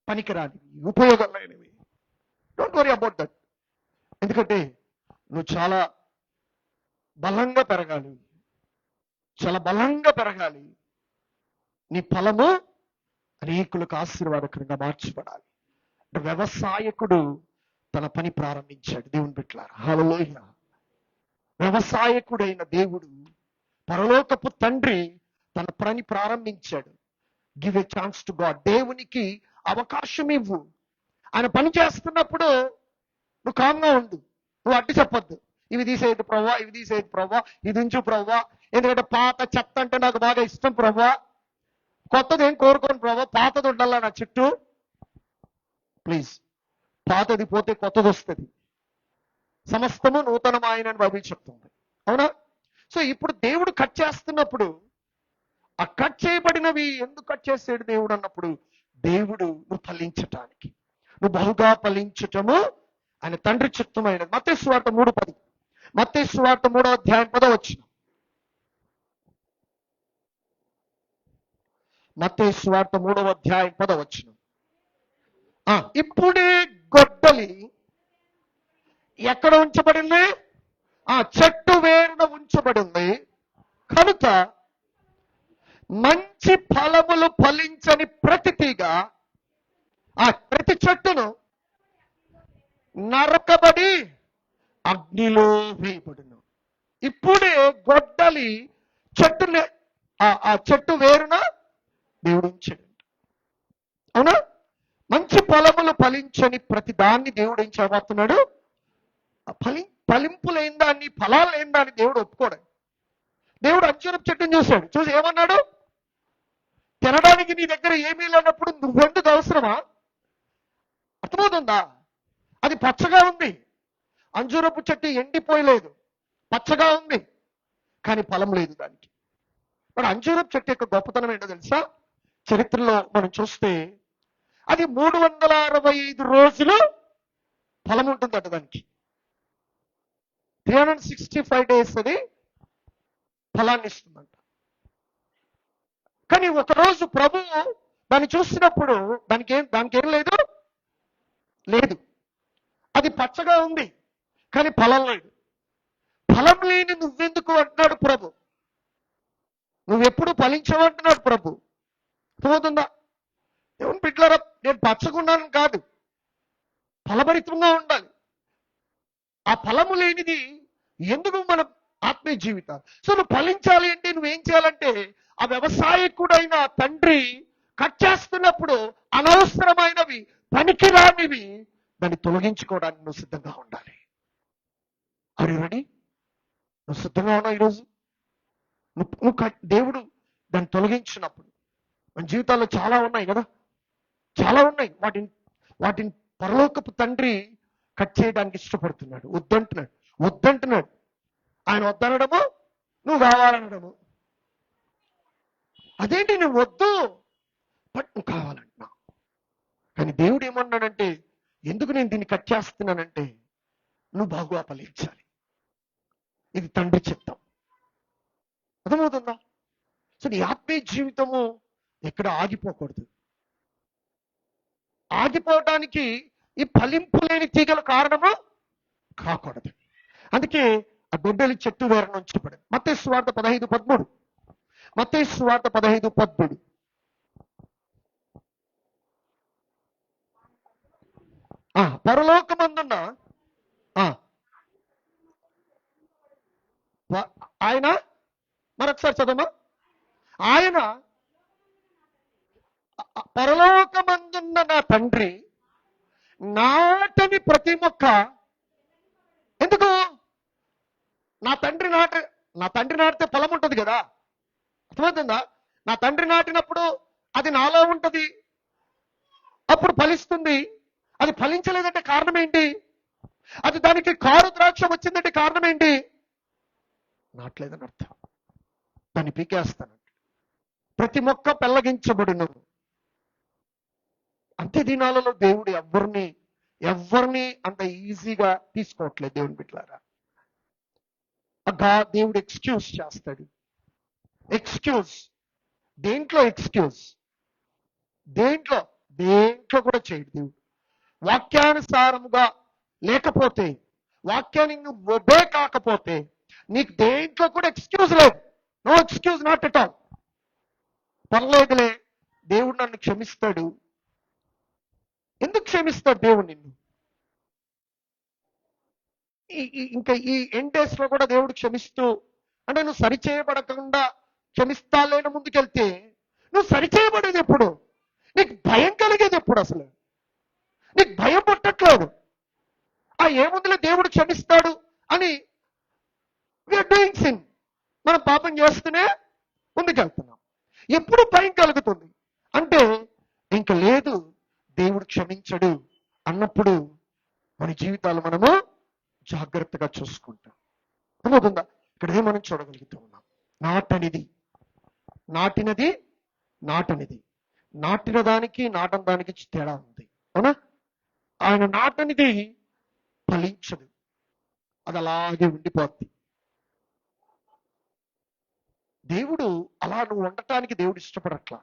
పనికిరానివి, ఉపయోగమైనవి. Don't worry about that. ఎందుకంటే నువ్వు చాలా బలంగా పెరగాలి. నీ ఫలము అనేకులకు ఆశీర్వాదకరంగా మార్చబడాలి. వ్యవసాయకుడు తన పని ప్రారంభించాడు. దేవుని బిడ్డలారా, హల్లెలూయా! వ్యవసాయకుడైన దేవుడు, పరలోకపు తండ్రి తన పని ప్రారంభించాడు. Give a chance to God. దేవునికి అవకాశం ఇవ్వు. ఆయన పని చేస్తున్నప్పుడు నువ్వు కామ్గా ఉండు, నువ్వు అడ్డు చెప్పొద్దు. ఇవి తీసేది ప్రవ్వా, ఇది ఉంచు ప్రవ్వా, ఎందుకంటే పాత చెత్త అంటే నాకు బాగా ఇష్టం ప్రవ్వా, కొత్తది ఏం కోరుకోను ప్రవ్వా, పాతది ఉండాలా నా చుట్టూ. ప్లీజ్, పాతది పోతే కొత్తది వస్తుంది. సమస్తము నూతనమాయనని బైబిల్ చెప్తుంది. అవునా? సో ఇప్పుడు దేవుడు కట్ చేస్తున్నప్పుడు ఆ కట్ చేయబడినవి ఎందుకు కట్ చేసాడు దేవుడు అన్నప్పుడు, దేవుడు నువ్వు ఫలించటానికి, నువ్వు బహుగా ఫలించటము ఆయన తండ్రి చిత్తమైనది. మత్తయి సువార్త 3:10, మత్తయి సువార్త 3:10. మత్తయి సువార్త 3:10. ఇప్పుడే గొడ్డలి ఎక్కడ ఉంచబడింది? చెట్టు వేరున ఉంచబడింది కనుక మంచి ఫలములు ఫలించని ప్రతి తీగ, ప్రతి చెట్టును నరకబడి అగ్నిలో వేయబడును. ఇప్పుడే గొడ్డలి చెట్టుని చెట్టు వేరున దేవుడు ఉంచాడు. అవునా? మంచి ఫలములు ఫలించని ప్రతి దాన్ని దేవుడు ఏం చేయబోతున్నాడు? ఫలింపు లేని దాన్ని, ఫలాలు లేని దాన్ని దేవుడు ఒప్పుకోడు. దేవుడు అంజూరపు చెట్టుని చూసి ఏమన్నాడు? తినడానికి నీ దగ్గర ఏమీ లేనప్పుడు నువ్వెందుకు అవసరమా? అర్థమవుతుందా? అది పచ్చగా ఉంది, అంజూరపు చెట్టు ఎండిపోయలేదు, పచ్చగా ఉంది, కానీ ఫలం లేదు దానికి. మరి అంజూరపు చెట్టు యొక్క గొప్పతనం ఏంటో తెలుసా? చరిత్రలో మనం చూస్తే అది 365 రోజులు ఫలం ఉంటుందట దానికి. 365 days అది ఫలాన్ని ఇస్తుందంట. కానీ ఒకరోజు ప్రభువు దాన్ని చూసినప్పుడు దానికి ఏం లేదు. అది పచ్చగా ఉంది కానీ ఫలం లేదు. ఫలం లేని నువ్వెందుకు అంటున్నాడు ప్రభు. నువ్వెప్పుడు ఫలించవంటున్నాడు ప్రభు. అర్థమవుతుందా? దేవుని బిడ్డలారా, నేను పచ్చగున్నాను కాదు, ఫలభరితంగా ఉండాలి. ఆ ఫలము లేనిది ఎందుకు మన ఆత్మీయ జీవితం? సో నువ్వు ఫలించాలి అంటే నువ్వేం చేయాలంటే, ఆ వ్యవసాయకుడైన తండ్రి కట్ చేస్తున్నప్పుడు అనవసరమైనవి, పనికిరానివి దాన్ని తొలగించుకోవడానికి నువ్వు సిద్ధంగా ఉండాలి. అరే రెడీ? నువ్వు సిద్ధంగా ఉన్నావు ఈరోజు? నువ్వు దేవుడు దాన్ని తొలగించినప్పుడు మన జీవితాల్లో చాలా ఉన్నాయి కదా, చాలా ఉన్నాయి. వాటిని పరలోకపు తండ్రి కట్ చేయడానికి ఇష్టపడుతున్నాడు. వద్దంటున్నాడు. ఆయన వద్దనడము, నువ్వు కావాలనడము. అదేంటి నువ్వు వద్దు, బట్ నువ్వు కావాలంటున్నావు. కానీ దేవుడు ఏమన్నాడంటే, ఎందుకు నేను దీన్ని కట్ చేస్తున్నానంటే నువ్వు బాగా ఫలించాలి. ఇది తండ్రి చిత్తం. అర్థమవుతుందా? సో నీ ఆత్మీయ జీవితము ఎక్కడ ఆగిపోకూడదు. ఆగిపోవడానికి ఈ ఫలింపు లేని తీగల కారణము కాకూడదు. అందుకే ఆ గొడ్డలి చెట్టు వేరున ఉంచబడింది. మత్తయి సువార్త 15:13. మత్తయి సువార్త 15:13. పరలోకమందున్న ఆయన, మరొకసారి చదవమా. ఆయన పరలోకమందున్న నా తండ్రి నాటని ప్రతి మొక్క. ఎందుకు? నా తండ్రి నాటితే ఫలం ఉంటుంది కదా. అర్థమవుతుందా? నా తండ్రి నాటినప్పుడు అది నాలో ఉంటుంది, అప్పుడు ఫలిస్తుంది. అది ఫలించలేదంటే కారణం ఏంటి? అది దానికి కారు ద్రాక్ష వచ్చిందంటే కారణం ఏంటి? నాట్లేదని అర్థం. దాన్ని పీకేస్తాను. ప్రతి మొక్క పెళ్ళగించబడును. అంత్య దినాలలో దేవుడు ఎవరిని అంత ఈజీగా తీసుకోవట్లేదు. దేవుని బిడ్డలారా, దేవుడు ఎక్స్క్యూజ్ చేస్తాడు. దేంట్లో కూడా చేయడు దేవుడు. వాక్యానుసారముగా లేకపోతే, వాక్యాన్ని నువ్వు ఒబే కాకపోతే నీకు దేంట్లో కూడా ఎక్స్క్యూజ్ లేదు. No excuse, not at all. పర్లేదులే, దేవుడు నన్ను క్షమిస్తాడు. ఎందుకు క్షమిస్తాడు దేవుడు నిన్ను? ఇంకా ఈ ఎండ్ డేస్ లో కూడా దేవుడు క్షమిస్తూ, అంటే నువ్వు సరిచేయబడకుండా క్షమిస్తాలేని ముందుకెళ్తే, నువ్వు సరిచేయబడేది ఎప్పుడు? నీకు భయం కలిగేది ఎప్పుడు? అసలు నీకు భయం పుట్టట్లేదు. ఏముందిలే దేవుడు క్షమిస్తాడు అని వీఆర్ డూయింగ్ సిన్. మనం పాపం చేస్తూనే ముందుకెళ్తున్నాం. ఎప్పుడు భయం కలుగుతుంది అంటే, ఇంక లేదు దేవుడు క్షమించడు అన్నప్పుడు మన జీవితాలు మనము జాగ్రత్తగా చూసుకుంటాం. అర్థమవుతుందా? ఇక్కడ మనం చూడగలుగుతూ ఉన్నాం. నాటినది నాటనిది. నాటిన దానికి నాటని దానికి తేడా ఉంది, అవునా? ఆయన నాటనిది ఫలించదు, అది అలాగే ఉండిపోద్ది. దేవుడు అలా నువ్వు ఉండటానికి దేవుడు ఇష్టపడట్లా.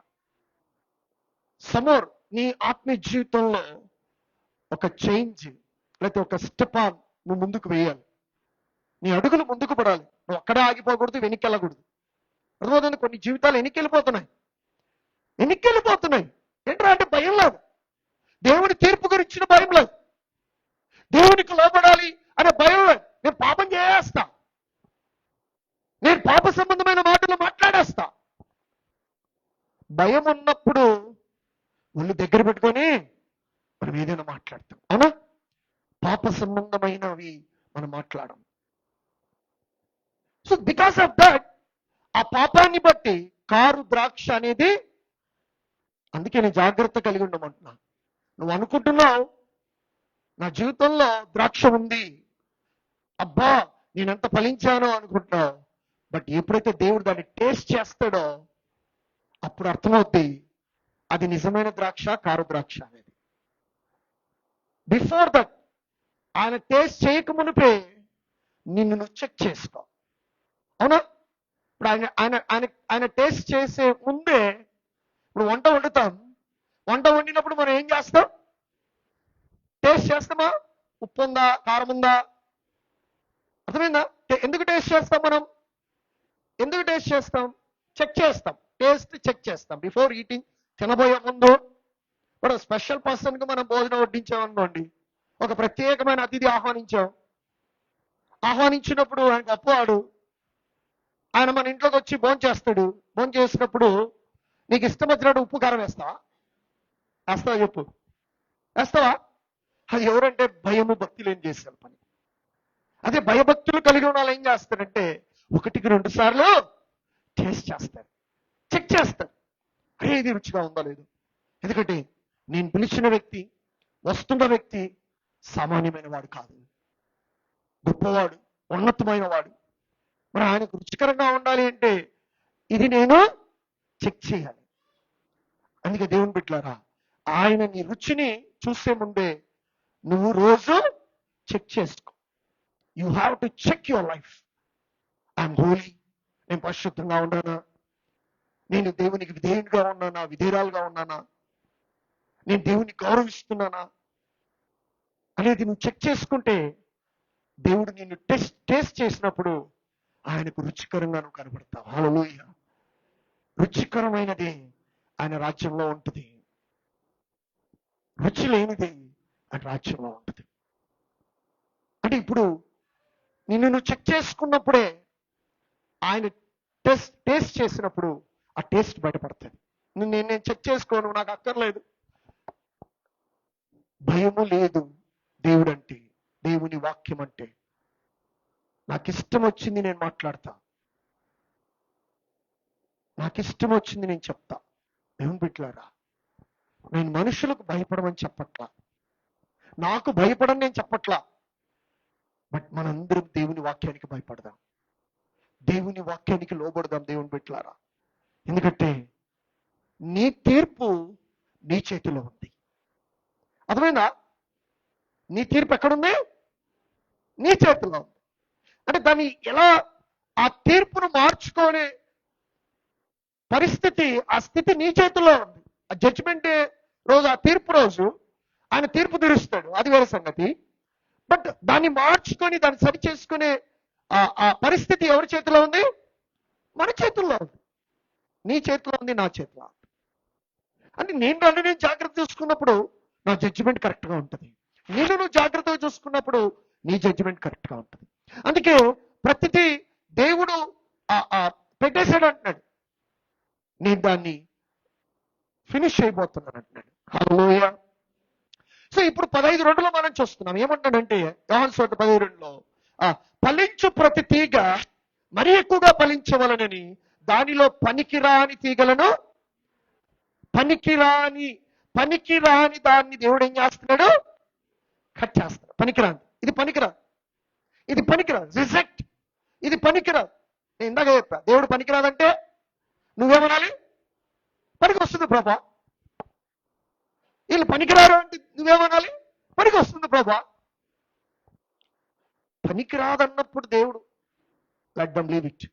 సమోర్ నీ ఆత్మీయ జీవితంలో ఒక చేంజ్, లేకపోతే ఒక స్టెప్ ఆన్ నువ్వు ముందుకు వేయాలి. నీ అడుగులు ముందుకు పడాలి. నువ్వు అక్కడే ఆగిపోకూడదు, వెనక్కి వెళ్ళకూడదు. అర్థమవుతుంది? కొన్ని జీవితాలు ఎన్నికెళ్ళిపోతున్నాయి. ఏంట్రా అంటే భయం లేదు. దేవుని తీర్పు గురించిన భయం లేదు. దేవునికి లోబడాలి అనే భయం లేదు. నేను పాపం చేస్తా, నేను పాప సంబంధమైన మాటలు మాట్లాడేస్తా. భయం ఉన్నప్పుడు ఒళ్ళు దగ్గర పెట్టుకొని మనం ఏదైనా మాట్లాడతాం, అవునా? పాప సంబంధమైనవి మనం మాట్లాడం. సో బికాస్ ఆఫ్ దట్, ఆ పాపాన్ని బట్టి కారు ద్రాక్ష అనేది, అందుకే నేను జాగ్రత్త కలిగి ఉండమంటున్నా. నువ్వు అనుకుంటున్నావు నా జీవితంలో ద్రాక్ష ఉంది, అబ్బా నేనెంత ఫలించానో అనుకుంటున్నావు. బట్ ఎప్పుడైతే దేవుడు దాన్ని టేస్ట్ చేస్తాడో అప్పుడు అర్థమవుతుంది అది నిజమైన ద్రాక్ష, కారు ద్రాక్ష అనేది. బిఫోర్ దట్, ఆయన టేస్ట్ చేయక మునిపే నిన్ను నువ్వు చెక్ చేసుకో, అవునా? ఇప్పుడు ఆయన ఆయన ఆయన ఆయన టేస్ట్ చేసే ముందే, ఇప్పుడు వంట వండుతాం. వంట వండినప్పుడు మనం ఏం చేస్తాం? టేస్ట్ చేస్తామా? ఉప్పు ఉందా, కారం ఉందా? అర్థమైందా? ఎందుకు టేస్ట్ చేస్తాం మనం? ఎందుకు టేస్ట్ చేస్తాం? చెక్ చేస్తాం, టేస్ట్ చెక్ చేస్తాం బిఫోర్ ఈటింగ్. తినబోయే ముందు. ఇప్పుడు స్పెషల్ పర్సన్కి మనం భోజనం వడ్డించామనుకోండి, ఒక ప్రత్యేకమైన అతిథి ఆహ్వానించినప్పుడు ఆయన గొప్పవాడు, ఆయన మన ఇంట్లోకి వచ్చి భోంచేస్తాడు. భోంచేసినప్పుడు నీకు ఇష్టం వచ్చినట్టు ఉప్పు కారం వేస్తావా? చెప్పు, వేస్తావా? అది ఎవరంటే భయము భక్తి లేని చేసిన పని. అదే భయభక్తులు కలిగి ఉన్న వాళ్ళు ఏం చేస్తారంటే 1-2 సార్లు టేస్ట్ చేస్తారు, చెక్ చేస్తారు. అరే ఇది రుచిగా ఉందా లేదు. ఎందుకంటే నేను పిలిచిన వ్యక్తి, వస్తున్న వ్యక్తి సామాన్యమైన వాడు కాదు, గొప్పవాడు, ఉన్నతమైన వాడు. మరి ఆయనకు రుచికరంగా ఉండాలి అంటే ఇది నేను చెక్ చేయాలి. అందుకే దేవుని బిడ్డలారా, ఆయన నీ రుచిని చూసే ముందే నువ్వు రోజు చెక్ చేసుకో. You have to check your life. I'm holy, నేను పరిశుద్ధంగా ఉన్నానా? నేను దేవునికి విధేయుడిగా ఉన్నానా, విధేయురాలుగా ఉన్నానా? నేను దేవుని గౌరవిస్తున్నానా అనేది నువ్వు చెక్ చేసుకుంటే, దేవుడు నిన్ను టేస్ట్ చేసినప్పుడు ఆయనకు రుచికరంగా నువ్వు కనబడతావు. హల్లెలూయా. రుచికరమైనది ఆయన రాజ్యంలో ఉంటుంది, రుచి లేనిది ఆయన రాజ్యంలో ఉంటుంది. అంటే ఇప్పుడు నిన్ను నువ్వు చెక్ చేసుకున్నప్పుడే ఆయన టేస్ట్ చేసినప్పుడు ఆ టేస్ట్ బయటపడుతుంది. నేను చెక్ చేసుకోను, నాకు అక్కర్లేదు, భయము లేదు. దేవుడు అంటే, దేవుని వాక్యం అంటే, నాకు ఇష్టం వచ్చింది నేను మాట్లాడతా, నాకు ఇష్టం వచ్చింది నేను చెప్తా. దేవుని బిడ్డలారా, నేను మనుషులకు భయపడమని చెప్పట్లా, నాకు భయపడని నేను చెప్పట్లా. బట్ మనందరం దేవుని వాక్యానికి భయపడదాం, దేవుని వాక్యానికి లోబడదాం. దేవుని బిడ్డలారా, ఎందుకంటే నీ తీర్పు నీ చేతిలో ఉంది. అర్థమైందా? నీ తీర్పు ఎక్కడుంది? నీ చేతిలో ఉంది. అంటే దాన్ని ఎలా, ఆ తీర్పును మార్చుకునే పరిస్థితి, ఆ స్థితి నీ చేతిలో ఉంది. ఆ జడ్జిమెంట్ రోజు, ఆ తీర్పు రోజు ఆయన తీర్పు తీరుస్తాడు, అది వేరే సంగతి. బట్ దాన్ని మార్చుకొని దాన్ని సరి చేసుకునే ఆ పరిస్థితి ఎవరి చేతిలో ఉంది? మన చేతుల్లో ఉంది. నీ చేతిలో ఉంది, నా చేతిలో ఉంది. అంటే నేను జాగ్రత్త చూసుకున్నప్పుడు నా జడ్జిమెంట్ కరెక్ట్గా ఉంటుంది, నువ్వు జాగ్రత్తగా చూసుకున్నప్పుడు నీ జడ్జిమెంట్ కరెక్ట్గా ఉంటుంది. అందుకే ప్రతిదీ దేవుడు పెట్టేశాడు అంటున్నాడు, నేను దాన్ని ఫినిష్ అయిపోతున్నాను అంటున్నాడు. హల్లెలూయా. సో ఇప్పుడు 15:2 మనం చూస్తున్నాం. ఏమంటాడంటే యోహాను సువార్త 15:2 ఫలించు ప్రతి తీగ మరి ఎక్కువగా ఫలించవలనని దానిలో పనికిరాని తీగలను, పనికిరాని దాన్ని దేవుడు ఏం చేస్తున్నాడు? కట్ చేస్తాడు. ఇది పనికిరాదు, రిజెక్ట్. ఇది పనికిరాదు. నేను ఇందాక చెప్పా, దేవుడు పనికిరాదంటే నువ్వేమనాలి? పనికి వస్తుంది ప్రభా. వీళ్ళు పనికిరారు అంటే నువ్వేమనాలి? పనికి వస్తుంది ప్రభా. పనికిరాదన్నప్పుడు దేవుడు లెట్ దెమ్ లీవ్ ఇట్.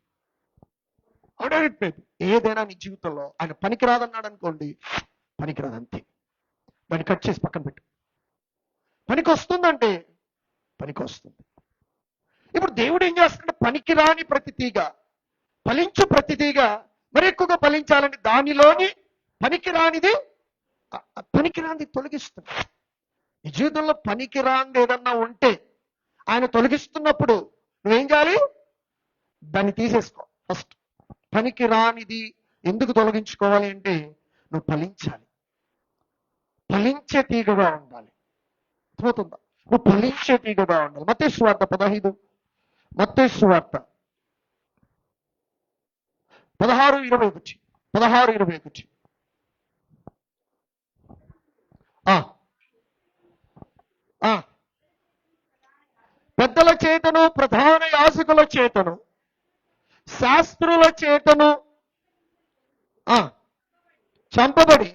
ఏదైనా నీ జీవితంలో ఆయన పనికిరాదన్నాడు అనుకోండి, పనికిరాదు అంతే. దాన్ని కట్ చేసి పక్కన పెట్టు. పనికి వస్తుందంటే పనికి వస్తుంది. ఇప్పుడు దేవుడు ఏం చేస్తున్నాడు? పనికిరాని ప్రతి తీగ, ఫలించు ప్రతి తీగ మరి ఎక్కువగా ఫలించాలని దానిలోని పనికిరానిది తొలగిస్తుంది. నీ జీవితంలో పనికిరానిది ఏదన్నా ఉంటే ఆయన తొలగిస్తున్నప్పుడు నువ్వేం చేయాలి? దాన్ని తీసేసుకో. ఫస్ట్ పనికిరానిది ఎందుకు తొలగించుకోవాలి అంటే నువ్వు ఫలించాలి, ఫలించే తీగగా ఉండాలి. అర్థమవుతుందా? నువ్వు ఫలించే తీగగా ఉండాలి. మత్తయి సువార్త 15, మత్తయి సువార్త 16:21. పెద్దల చేతను, ప్రధాన యాజకుల చేతను, శాస్త్రుల చేతను చంపబడి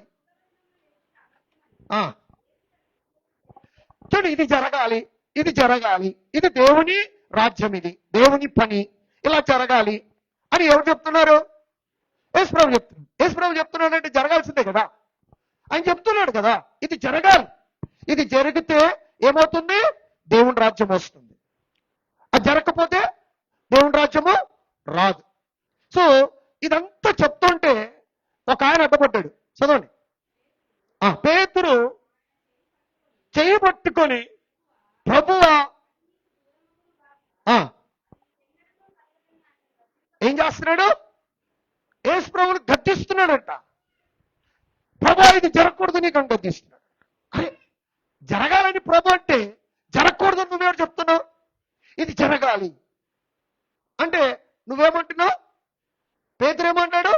చూడు, ఇది జరగాలి, ఇది జరగాలి, ఇది దేవుని రాజ్యం, ఇది దేవుని పని, ఇలా జరగాలి అని ఎవరు చెప్తున్నారు? యేసుప్రభు చెప్తున్నాడు. యేసుప్రభు చెప్తున్నాడు అంటే జరగాల్సిందే కదా. ఆయన చెప్తున్నాడు కదా, ఇది జరగాలి. ఇది జరిగితే ఏమవుతుంది? దేవుని రాజ్యం వస్తుంది. అది జరగకపోతే దేవుని రాజ్యము రాదు. సో ఇదంతా చెప్తుంటే ఒక ఆయన అడ్డపడ్డాడు. చదవండి. పేతురు చేయబట్టుకొని ప్రభువా ఏం చేస్తున్నాడు? యేసు ప్రభువుని గద్దిస్తున్నాడంట. ప్రభు ఇది జరగకూడదు నీకు అని గద్దిస్తున్నాడు. అరే జరగాలని ప్రభు అంటే జరగకూడదు నువ్వేమో చెప్తున్నావు. ఇది జరగాలి అంటే నువ్వేమంటున్నావు? పేతురు ఏమంటాడు?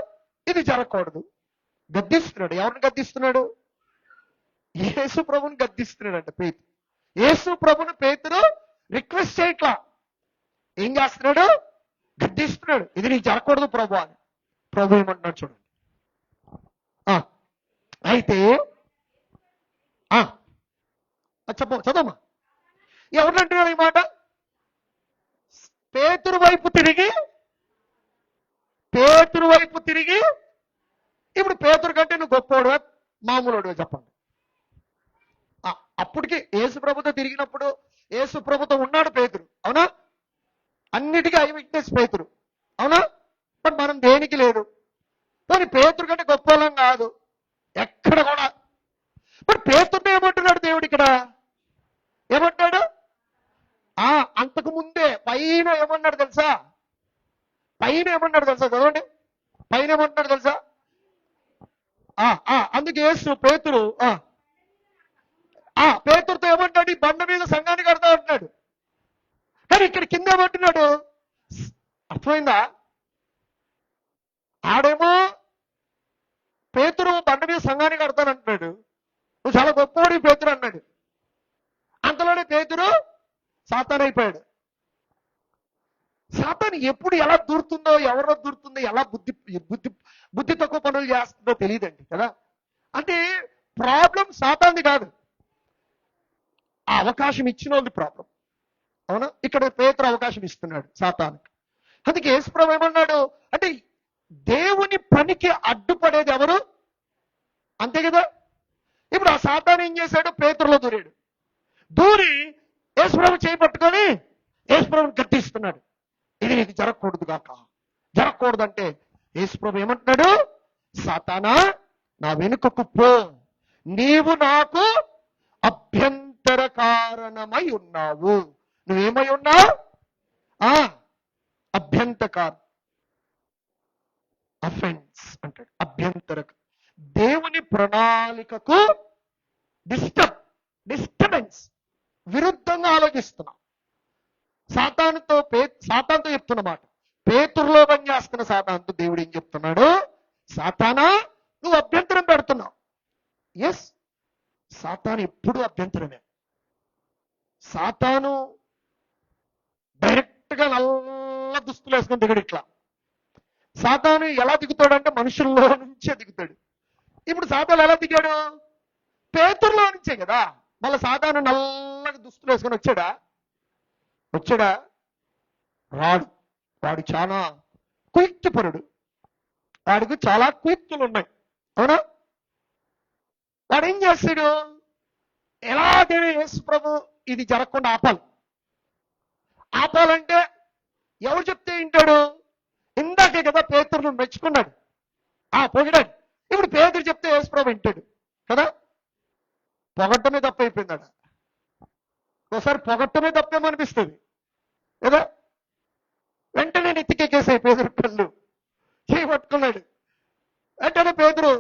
ఇది జరగకూడదు. గద్దిస్తున్నాడు. ఎవరిని గద్దిస్తున్నాడు? యేసు ప్రభుని గద్దిస్తున్నాడు అంట పేతురు. యేసు ప్రభుని పేతురు రిక్వెస్ట్ చేయట్లా. ఏం చేస్తున్నాడు? గద్దిస్తున్నాడు. ఇది నీకు జరగకూడదు ప్రభు అని. ప్రభు ఏమంటున్నాడు చూడండి. అయితే చదవమ్మా. ఎవరిని అంటున్నాడు ఈ మాట? పేతురు వైపు తిరిగి ఇప్పుడు పేతురు కంటే నువ్వు గొప్పవాడువా మామూలుడువా చెప్పండి. అప్పటికి యేసు ప్రభుతో తిరిగినప్పుడు యేసు ప్రభుతో ఉన్నాడు పేతురు, అవునా? అన్నిటికీ ఐ విట్నెస్ పేతురు, అవునా? బట్ మనం దేనికి లేదు. కానీ పేతురు కంటే గొప్ప వాళ్ళం కాదు ఎక్కడ కూడా. బట్ పేతురుని ఏమంటున్నాడు దేవుడు ఇక్కడ? ఏమంటాడు? అంతకు ముందే పైన ఏమన్నాడు తెలుసా? చదవండి. పైన ఏమంటున్నాడు తెలుసా? అందుకే యేసు పేతురు పేతురుతో ఏమంటాడు? ఈ బండ మీద సంఘాన్ని కడతా అంటున్నాడు. కానీ ఇక్కడ కింద ఏమంటున్నాడు? అర్థమైందా? ఆడేమో పేతురు బండ మీద సంఘాన్ని కడతానంటున్నాడు. నువ్వు చాలా గొప్పవాడు పేతురు అన్నాడు. అంతలోనే పేతురు సాతాను అయిపోయాడు. సాతాను ఎప్పుడు ఎలా దూరుతుందో, ఎవరో దూరుతుందో, ఎలా బుద్ధి తక్కువ పనులు చేస్తుందో తెలియదండి కదా. అంటే ప్రాబ్లం సాతాన్ది కాదు, ఆ అవకాశం ఇచ్చిన వాళ్ళది ప్రాబ్లం, అవునా? ఇక్కడ పేతురు అవకాశం ఇస్తున్నాడు సాతానుకి. అందుకే యేసుప్రభు ఏమన్నాడు అంటే దేవుని పనికి అడ్డుపడేది ఎవరు? అంతే కదా. ఇప్పుడు ఆ సాతాను ఏం చేశాడు? పేతురులో దూరి యేసుప్రభు చేయబట్టుకొని యేసుప్రభుని గద్దిస్తున్నాడు. ఇది నీకు జరగకూడదు గాక. జరగకూడదంటే యేసుప్రభు ఏమంటున్నాడు? సాతానా నా వెనుకకు పో, నీవు నాకు అభ్యంతర కారణమై ఉన్నావు. నువ్వేమై ఉన్నావు? అభ్యంతకారం, అఫెన్స్ అంటాడు. అభ్యంతర, దేవుని ప్రణాళికకు డిస్టర్బెన్స్, విరుద్ధంగా ఆలోచిస్తున్నాం. సాతానుతో చెప్తున్నమాట. పేతురులో పనిచేస్తున్న సాతానుతో దేవుడు ఏం చెప్తున్నాడు? సాతానా నువ్వు అభ్యంతరం పెడుతున్నావు. ఎస్, సాతాను ఎప్పుడు అభ్యంతరమే. సాతాను డైరెక్ట్ గా నల్ల దుస్తులు వేసుకుని దిగడు. ఇట్లా సాతాను ఎలా దిగుతాడంటే మనుషుల్లో నుంచే దిగుతాడు. ఇప్పుడు సాతాను ఎలా దిగాడు? పేతురులో నుంచే కదా. మళ్ళీ సాతాను నల్లగా దుస్తులు వేసుకొని వచ్చాడా? రాడు. వాడు చాలా కుయుక్తిపరుడు. వాడికి చాలా కుయుక్తులు ఉన్నాయి, అవునా? వాడు ఏం చేస్తాడు? ఎలాగైనా యేసు ప్రభు ఇది జరగకుండా ఆపాలంటే ఎవరు చెప్తే వింటాడు? ఇందాకే కదా పేతురును మెచ్చుకున్నాడు, పొగిడాడు. ఇప్పుడు పేతురు చెప్తే యేసు ప్రభు వింటాడు కదా. పొగట్టమే తప్పైపోయిందట. ఒకసారి పొగట్టమే తప్పేమనిపిస్తుంది కదా. వెంటనే నెత్తికెక్కేసాయి పేదరు కళ్ళు, చేయబట్టుకున్నాడు. వెంటనే పేదరు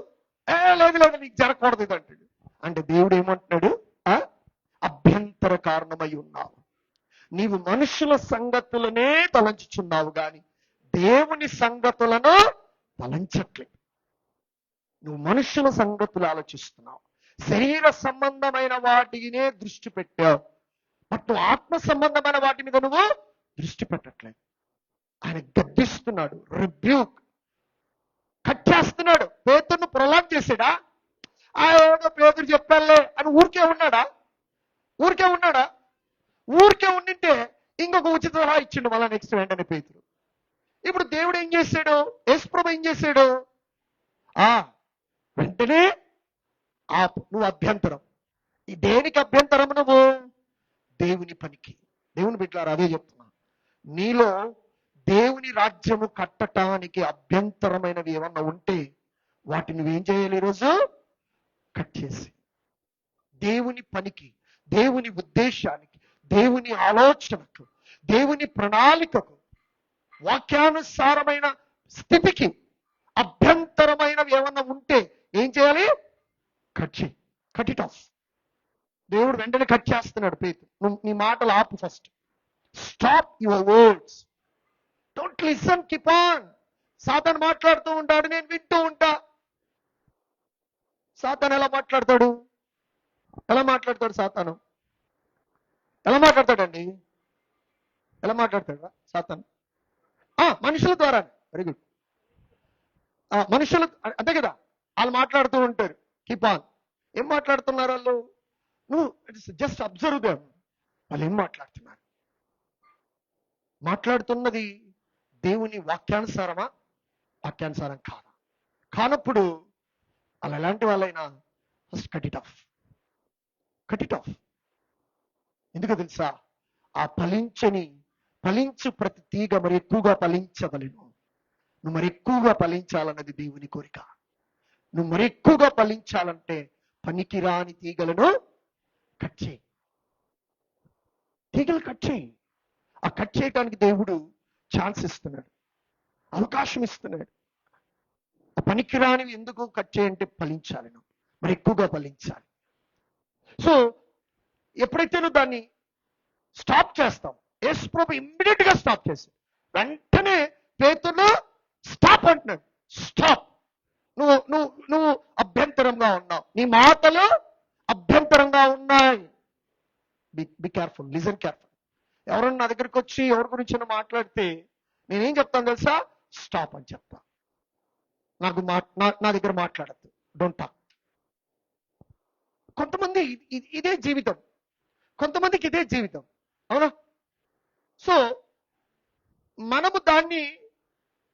లేదు నీకు జరగకూడదు ఇది అంటాడు. అంటే దేవుడు ఏమంటున్నాడు? అభ్యంతర కారణమై ఉన్నావు. నీవు మనుషుల సంగతులనే తలంచుచున్నావు గాని దేవుని సంగతులను తలంచట్లేదు. నువ్వు మనుషుల సంగతులు ఆలోచిస్తున్నావు, శరీర సంబంధమైన వాటినే దృష్టి పెట్టావు. బట్ నువ్వు ఆత్మ సంబంధమైన వాటి మీద నువ్వు దృష్టి పెట్టట్లేదు. ఆయన గద్దిస్తున్నాడు, రిబ్యూక్, కట్ చేస్తున్నాడు. పేతురును ప్రొలాంగ్ చేసాడా? ఏదో పేతురు చెప్పాలే అని ఊరికే ఉన్నాడా? ఊరికే ఉండింటే ఇంకొక ఉచిత సలహా ఇచ్చిండు మళ్ళా నెక్స్ట్ వెంటనే పేతురు. ఇప్పుడు దేవుడు ఏం చేశాడు? యేసు ప్రభు ఏం చేశాడు? వెంటనే నువ్వు అభ్యంతరం. ఈ దేనికి అభ్యంతరం? నువ్వు దేవుని పనికి. దేవుని బిడ్డలారా, అదే చెప్తున్నా. నీలో దేవుని రాజ్యము కట్టడానికి అభ్యంతరమైనవి ఏమన్నా ఉంటే వాటిని నువ్వేం చేయాలి? ఈరోజు కట్ చేసి దేవుని పనికి, దేవుని ఉద్దేశానికి, దేవుని ఆలోచనకు, దేవుని ప్రణాళికకు, వాక్యానుసారమైన స్థితికి అభ్యంతరమైనవి ఏమన్నా ఉంటే ఏం చేయాలి? Cut it of. దేవుడు వెంటనే కట్ చేస్తున్నాడు. పేతురు, నువ్వు నీ మాటలు ఆపు. First stop your words, don't listen, keep on. సాతాను మాట్లాడుతూ ఉంటాడు, నేను వింటూ ఉంటా. సాతాను ఎలా మాట్లాడతాడు? సాతాను ఎలా మాట్లాడతాడండి? ఎలా మాట్లాడతాడు సాతాను? మనుషుల ద్వారా. Very good. మనుషులు అంతే కదా, వాళ్ళు మాట్లాడుతూ ఉంటారు. Keep on. ఏం మాట్లాడుతున్నారు వాళ్ళు? నువ్వు జస్ట్ అబ్జర్వ్ దేమ్. వాళ్ళు ఏం మాట్లాడుతున్నది దేవుని వాక్యానుసారమా? వాక్యానుసారం కానప్పుడు వాళ్ళు ఎలాంటి వాళ్ళైనా ఫస్ట్ కట్ ఇట్ ఆఫ్. ఎందుకు తెలుసా? ఫలించు ప్రతి తీగ మరి ఎక్కువగా ఫలించవలెను. నువ్వు మరి ఎక్కువగా ఫలించాలన్నది దేవుని కోరిక. నువ్వు మరి ఎక్కువగా ఫలించాలంటే పనికిరాని తీగలను కట్ చేయి. తీగలు కట్ చేయి. ఆ కట్ చేయడానికి దేవుడు ఛాన్స్ ఇస్తున్నాడు, అవకాశం ఇస్తున్నాడు. ఆ పనికిరానివి ఎందుకు కట్ చేయంటే ఫలించాలి, నువ్వు మరి ఎక్కువగా ఫలించాలి. సో ఎప్పుడైతే నువ్వు దాన్ని స్టాప్ చేస్తావు, యేసు ప్రభు ఇమ్మీడియట్ గా స్టాప్ చేసి వెంటనే పేతురును స్టాప్ అంటున్నాడు. స్టాప్. నువ్వు అభ్యంతరంగా ఉన్నావు, నీ మాటలు అభ్యంతరంగా ఉన్నాయి. Be careful, listen careful. ఎవరన్నా నా దగ్గరికి వచ్చి ఎవరి గురించి మాట్లాడితే నేనేం చెప్తాను తెలుసా? స్టాప్ అని చెప్తా. నా దగ్గర మాట్లాడద్దు, డోంట్ టాక్. కొంతమంది ఇదే జీవితం, కొంతమందికి ఇదే జీవితం, అవునా? సో మనము దాన్ని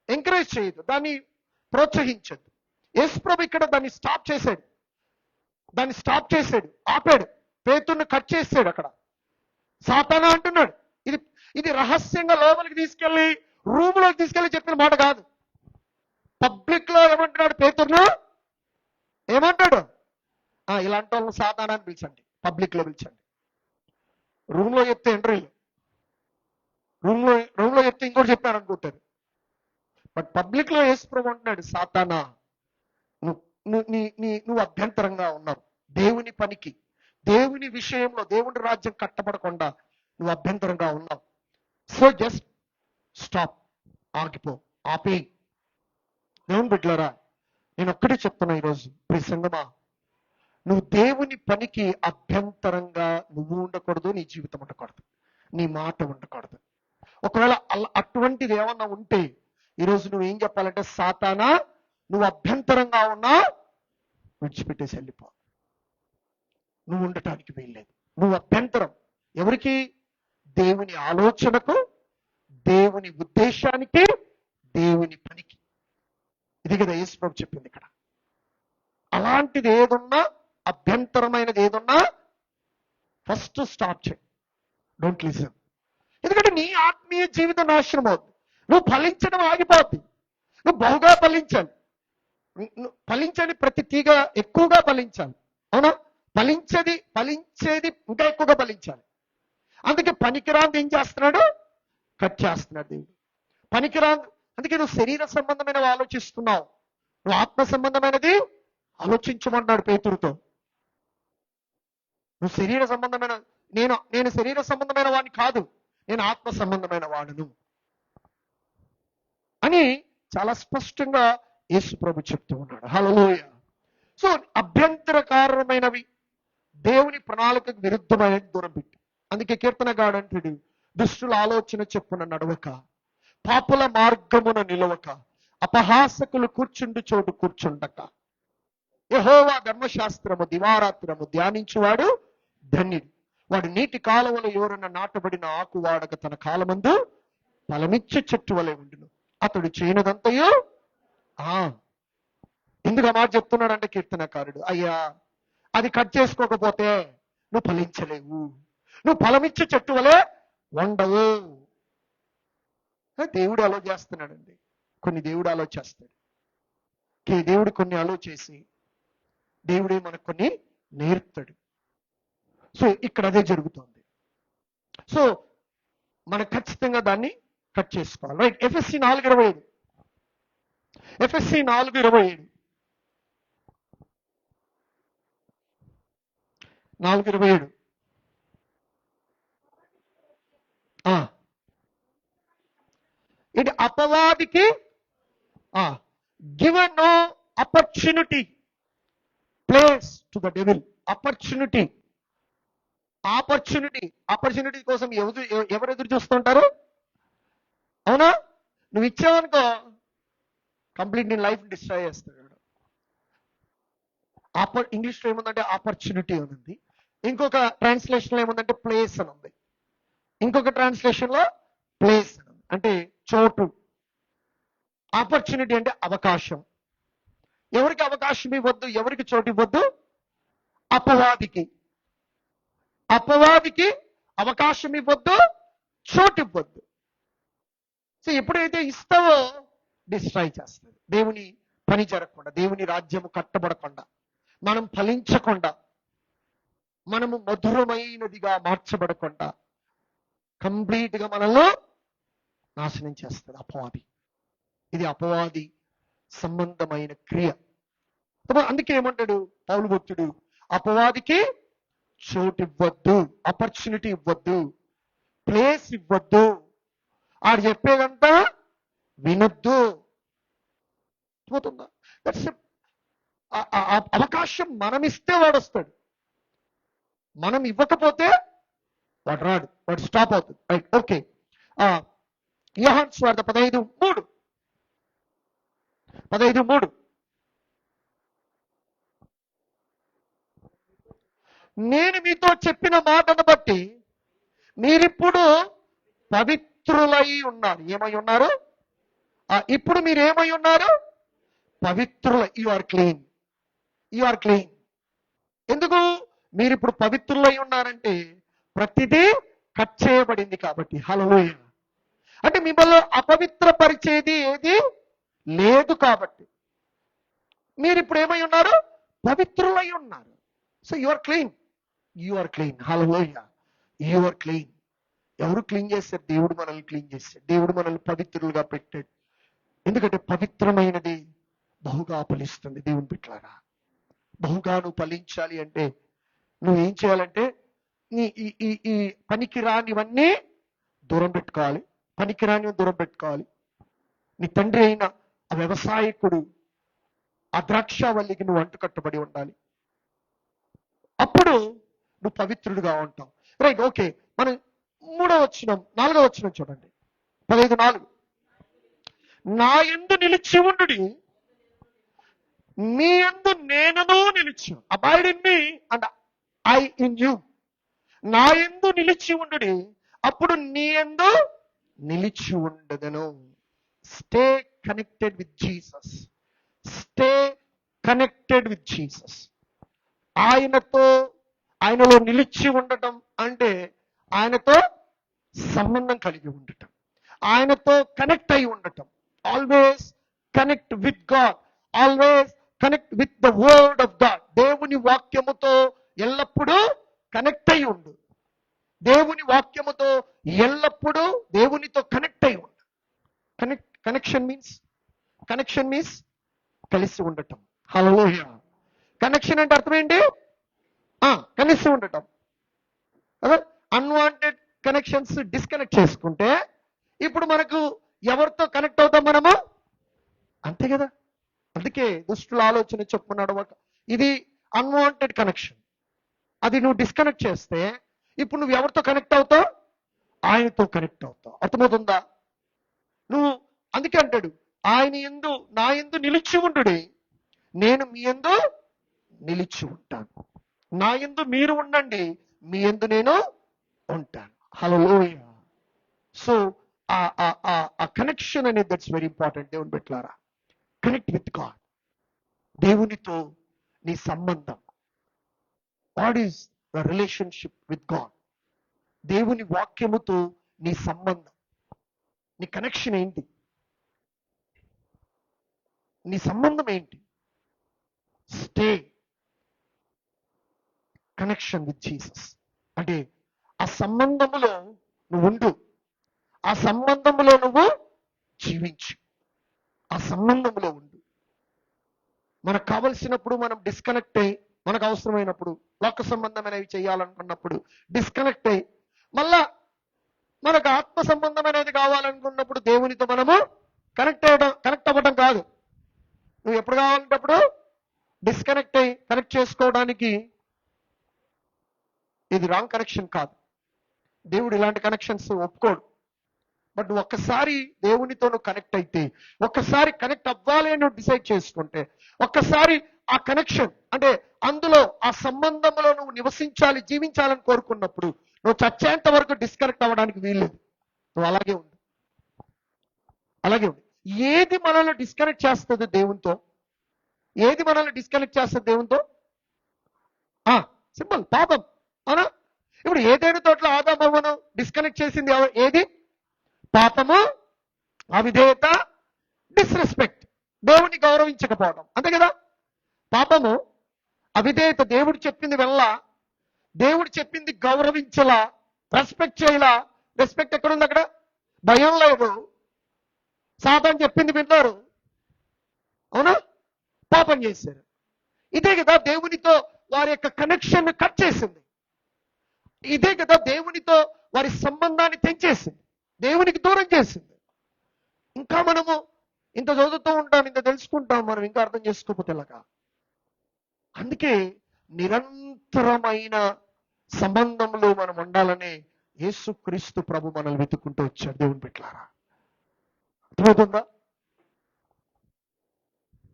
ఎంకరేజ్ చేయదు, దాన్ని ప్రోత్సహించద్దు. యేసు ప్రభు ఇక్కడ దాన్ని స్టాప్ చేశాడు, ఆపాడు. పేతురుని కట్ చేసాడు. అక్కడ సాతానా అంటున్నాడు, ఇది రహస్యంగా లోపలికి తీసుకెళ్లి రూమ్లోకి తీసుకెళ్లి చెప్పిన మాట కాదు. పబ్లిక్ లో ఏమంటున్నాడు? పేతురును ఏమంటాడు? ఇలాంటి వాళ్ళని సాతానాన్ని పిలిచండి, పబ్లిక్ లో పిలిచండి. రూమ్ లో చెప్తే ఎంట్రీలు, రూమ్ లో చెప్తే ఇంకోటి చెప్పారు అనుకుంటారు. బట్ పబ్లిక్ లో యేసు ప్రభు అంటున్నాడు, సాతానా నువ్వు అభ్యంతరంగా ఉన్నావు. దేవుని పనికి, దేవుని విషయంలో, దేవుని రాజ్యం కట్టబడకుండా నువ్వు అభ్యంతరంగా ఉన్నావు. సో జస్ట్ స్టాప్, ఆపే. దేవుని బిడ్డలారా, నేను ఒక్కటే చెప్తున్నా ఈరోజు, ప్రియ సంగమా, నువ్వు దేవుని పనికి అభ్యంతరంగా నువ్వు ఉండకూడదు, నీ జీవితం ఉండకూడదు, నీ మాట ఉండకూడదు. ఒకవేళ అటువంటిది ఏమన్నా ఉంటే ఈరోజు నువ్వు ఏం చెప్పాలంటే, సాతానా నువ్వు అభ్యంతరంగా ఉన్నా విడిచిపెట్టేసి వెళ్ళిపో. నువ్వు ఉండటానికి వీల్లేదు. నువ్వు అభ్యంతరం ఎవరికి? దేవుని ఆలోచనకు, దేవుని ఉద్దేశానికి, దేవుని పనికి. ఇది కదా యేసు ప్రభు చెప్పింది ఇక్కడ. అలాంటిది ఏదున్నా, అభ్యంతరమైనది ఏదున్నా ఫస్ట్ స్టాప్ చేయి. Don't listen. ఎందుకంటే నీ ఆత్మీయ జీవితం నాశనం అవుతుంది. నువ్వు ఫలించడం ఆగిపోద్ది. నువ్వు బహుగా ఫలించాలి. ఫలించని ప్రతి తీగ ఎక్కువగా ఫలించాలి. అవునా? ఫలించేది ఇంకా ఎక్కువగా ఫలించాలి. అందుకే పనికిరాంది ఏం చేస్తున్నాడు? కట్ చేస్తున్నాడు దేవుడు. పనికిరాంది. అందుకే నువ్వు శరీర సంబంధమైనవి ఆలోచిస్తున్నావు, నువ్వు ఆత్మ సంబంధమైనది ఆలోచించమన్నాడు పేతురుతో. నువ్వు శరీర సంబంధమైన నేను శరీర సంబంధమైన వాడిని కాదు, నేను ఆత్మ సంబంధమైన వాడును అని చాలా స్పష్టంగా యేసు ప్రభు చెప్తూ ఉన్నాడు. హల్లెలూయా. సో అభ్యంతరకారణమైనవి, దేవుని ప్రణాళికకు విరుద్ధమైనది దూరం పెట్టి. అందుకే కీర్తనగాడు అంటాడు, దుష్టుల ఆలోచన చెప్పున నడవక, పాపుల మార్గమున నిలవక, అపహాసకులు కూర్చుండు చోటు కూర్చుండక, యెహోవా ధర్మశాస్త్రము దివారాత్రము ధ్యానించువాడు ధన్యుడు. వాడు నీటి కాలువల ఎవరన్నా నాటబడిన ఆకు వాడక తన కాలమందు ఫలమిచ్చే చెట్టు వలె ఉండును. అతడు చేయనదంతయో ఎందుకు ఆ మాట చెప్తున్నాడంటే కీర్తనకారుడు, అయ్యా అది కట్ చేసుకోకపోతే నువ్వు ఫలించలేవు, నువ్వు ఫలమిచ్చే చెట్టు వలె ఉండవు. దేవుడు అలో చేస్తున్నాడండి. దేవుడు అలో చేస్తాడు. దేవుడు కొన్ని అలో చేసి దేవుడే మనకు కొన్ని నేర్పుతాడు. సో ఇక్కడ అదే జరుగుతుంది. సో మనం ఖచ్చితంగా దాన్ని కట్ చేసుకోవాలి. రైట్. ఎఫ్ఎస్సి 4:27. ఎఫ్ఎస్సి 4:27. 4:27. ఇది అపవాదికి given no opportunity place to the devil. Opportunity కోసం ఎవరు ఎదురు చూస్తుంటారు? అవునా? నువ్వు ఇచ్చావనుకో కంప్లీట్ నీ లైఫ్ డిస్ట్రాయ్ చేస్తాడు. ఇంగ్లీష్లో ఏముందంటే ఆపర్చునిటీ అని ఉంది, ఇంకొక ట్రాన్స్లేషన్లో ఏముందంటే ప్లేస్ అని ఉంది, ఇంకొక ట్రాన్స్లేషన్లో ప్లేస్ అని ఉంది, అంటే చోటు. ఆపర్చునిటీ అంటే అవకాశం. ఎవరికి అవకాశం ఇవ్వద్దు, ఎవరికి చోటు ఇవ్వద్దు? అపవాదికి అవకాశం ఇవ్వద్దు, చోటు ఇవ్వద్దు. సో ఎప్పుడైతే ఇస్తావో డిస్ట్రాయ్ చేస్తుంది. దేవుని పని జరగకుండా, దేవుని రాజ్యము కట్టబడకుండా, మనం ఫలించకుండా, మనము మధురమైనదిగా మార్చబడకుండా కంప్లీట్ గా మనల్ని నాశనం చేస్తుంది అపవాది. ఇది అపవాది సంబంధమైన క్రియ. అందుకే ఏమంటాడు పౌలు భక్తుడు, అపవాదికి చోటు ఇవ్వద్దు, ఆపర్చునిటీ ఇవ్వద్దు, ప్లేస్ ఇవ్వద్దు, ఆడు చెప్పేదంతా వినొద్దు. పోతుందా? అవకాశం మనం ఇస్తే వాడు వస్తాడు, మనం ఇవ్వకపోతే వాడు రాడు, వాడు స్టాప్ అవుతుంది. రైట్. ఓకే. యోహాను సువార్త 15:3. నేను మీతో చెప్పిన మాటను బట్టి మీరిప్పుడు పవిత్రులై ఉన్నారు. ఏమై ఉన్నారు? ఇప్పుడు మీరు ఏమై ఉన్నారు? పవిత్రులై. You are clean. ఎందుకు మీరు ఇప్పుడు పవిత్రులై ఉన్నారంటే ప్రతిదీ కట్ చేయబడింది కాబట్టి. హల్లెలూయా. అంటే మిమ్మల్ని అపవిత్రపరిచేది ఏది లేదు కాబట్టి మీరు ఇప్పుడు ఏమై ఉన్నారు? పవిత్రులై ఉన్నారు. So you are clean. Hallelujah. You are clean. ఎవరు క్లీన్ చేస్తారు? దేవుడు మనల్ని క్లీన్ చేస్తాడు. దేవుడు మనల్ని పవిత్రులుగా పెట్టాడు. ఎందుకంటే పవిత్రమైనది బహుగా ఫలిస్తుంది. దేవుని బిడ్డలారా, బహుగా నువ్వు ఫలించాలి అంటే నువ్వేం చేయాలంటే నీ ఈ పనికిరానివన్నీ దూరం పెట్టుకోవాలి. నీ తండ్రి అయిన ఆ వ్యవసాయకుడు ఆ ద్రాక్షావల్లికి నువ్వు అంటుకట్టబడి ఉండాలి. అప్పుడు నువ్వు పవిత్రుడుగా ఉంటావు. రైట్. ఓకే. మనం 4వ వచనం చూడండి. 15:4. నా యందు నిలిచి ఉండుడి, మీ యందు నేనును నిలిచి, abide in me and I in you. నా యందు నిలిచి ఉండుడి, అప్పుడు నీ యందు నిలిచి ఉండదను. Stay connected with Jesus. Stay connected with Jesus. ఆయనలో నిలిచి ఉండటం అంటే ఆయనతో సంబంధం కలిగి ఉండటం, ఆయనతో కనెక్ట్ అయి ఉండటం. Always connect with God, always connect with the word of God. దేవుని వాక్యముతో ఎల్లప్పుడూ కనెక్ట్ అయి ఉండు. దేవుని వాక్యముతో ఎల్లప్పుడూ దేవునితో కనెక్ట్ అయి ఉండు. కనెక్షన్ మీన్స్ కలిసి ఉండటం. హల్లెలూయా. కనెక్షన్ అంటే అర్థం ఏంటి? కలిసి ఉండటం. అన్వాంటెడ్ కనెక్షన్స్ డిస్కనెక్ట్ చేసుకుంటే ఇప్పుడు మనకు ఎవరితో కనెక్ట్ అవుతాం మనము? అంతే కదా. అందుకే దుష్టుల ఆలోచన చెప్పుకున్నాడు, ఇది అన్వాంటెడ్ కనెక్షన్. అది నువ్వు డిస్కనెక్ట్ చేస్తే ఇప్పుడు నువ్వు ఎవరితో కనెక్ట్ అవుతావు? ఆయనతో కనెక్ట్ అవుతావు. అర్థమవుతుందా? నువ్వు అందుకే అంటాడు, నా యందు నిలిచి ఉండుడి, నేను మీ యందు నిలిచి ఉంటాను. నా యందు మీరు ఉండండి, మీ యందు నేను ఉంటాను. హల్లెలూయా. సో ఆ కనెక్షన్ అనేది దట్స్ వెరీ ఇంపార్టెంట్. దేవుని బిడ్డలారా, కనెక్ట్ విత్ గాడ్. దేవునితో నీ సంబంధం. What is the relationship with God? దేవుని వాక్యముతో నీ సంబంధం, నీ కనెక్షన్ ఏంటి? నీ సంబంధం ఏంటి? Stay connection with Jesus. అంటే ఆ సంబంధములో నువ్వు ఉండు, ఆ సంబంధములో నువ్వు జీవించు, ఆ సంబంధంలో ఉండు. మనకు కావలసినప్పుడు మనం డిస్కనెక్ట్ అయ్యి, మనకు అవసరమైనప్పుడు లోక సంబంధమైనవి చేయాలనుకున్నప్పుడు డిస్కనెక్ట్ అయ్యి, మళ్ళా మనకు ఆత్మ సంబంధమైనది కావాలనుకున్నప్పుడు దేవునితో మనము కనెక్ట్ అవ్వడం కాదు. నువ్వు ఎప్పుడు కావాలంటే అప్పుడు డిస్కనెక్ట్ అయ్యి కనెక్ట్ చేసుకోవడానికి ఇది రాంగ్ కనెక్షన్ కాదు. దేవుడు ఇలాంటి కనెక్షన్స్ ఒప్పుకోడు. బట్ ఒక్కసారి దేవునితో నువ్వు కనెక్ట్ అయితే, ఒక్కసారి కనెక్ట్ అవ్వాలి అని నువ్వు డిసైడ్ చేసుకుంటే, ఒక్కసారి ఆ కనెక్షన్ అంటే అందులో ఆ సంబంధంలో నువ్వు నివసించాలి, జీవించాలని కోరుకున్నప్పుడు నువ్వు చచ్చేంత వరకు డిస్కనెక్ట్ అవ్వడానికి వీల్లేదు. నువ్వు అలాగే ఉండు. ఏది మనల్ని డిస్కనెక్ట్ చేస్తుంది దేవునితో? ఏది మనల్ని డిస్కనెక్ట్ చేస్తుంది దేవునితో? సింపుల్, పాపం. అవునా? ఇప్పుడు ఏదైనా తోటలో ఆదామవ్వను డిస్కనెక్ట్ చేసింది ఏది? పాపము, అవిధేయత, డిస్రెస్పెక్ట్, దేవుని గౌరవించకపోవడం. అంతే కదా. పాపము, అవిధేయత, దేవుడు చెప్పింది వెళ్ళా, దేవుడు చెప్పింది గౌరవించలా, రెస్పెక్ట్ చేయలా. రెస్పెక్ట్ ఎక్కడుంది? అక్కడ భయం లేదు. సాతాను చెప్పింది విన్నారు, అవునా? పాపం చేశారు. ఇదే కదా దేవునితో వారి యొక్క కనెక్షన్ కట్ చేసింది. ఇదే కదా దేవునితో వారి సంబంధాన్ని తెంచేసింది, దేవునికి దూరం చేసింది. ఇంకా మనము ఇంత చదువుతూ ఉంటాం, ఇంత తెలుసుకుంటాం, మనం ఇంకా అర్థం చేసుకోకపోతే ఎలాగా? అందుకే నిరంతరమైన సంబంధంలో మనం ఉండాలని యేసుక్రీస్తు ప్రభు మనల్ని వెతుక్కుంటూ వచ్చాడు. దేవుని బిడ్డలారా, అర్థమవుతుందా?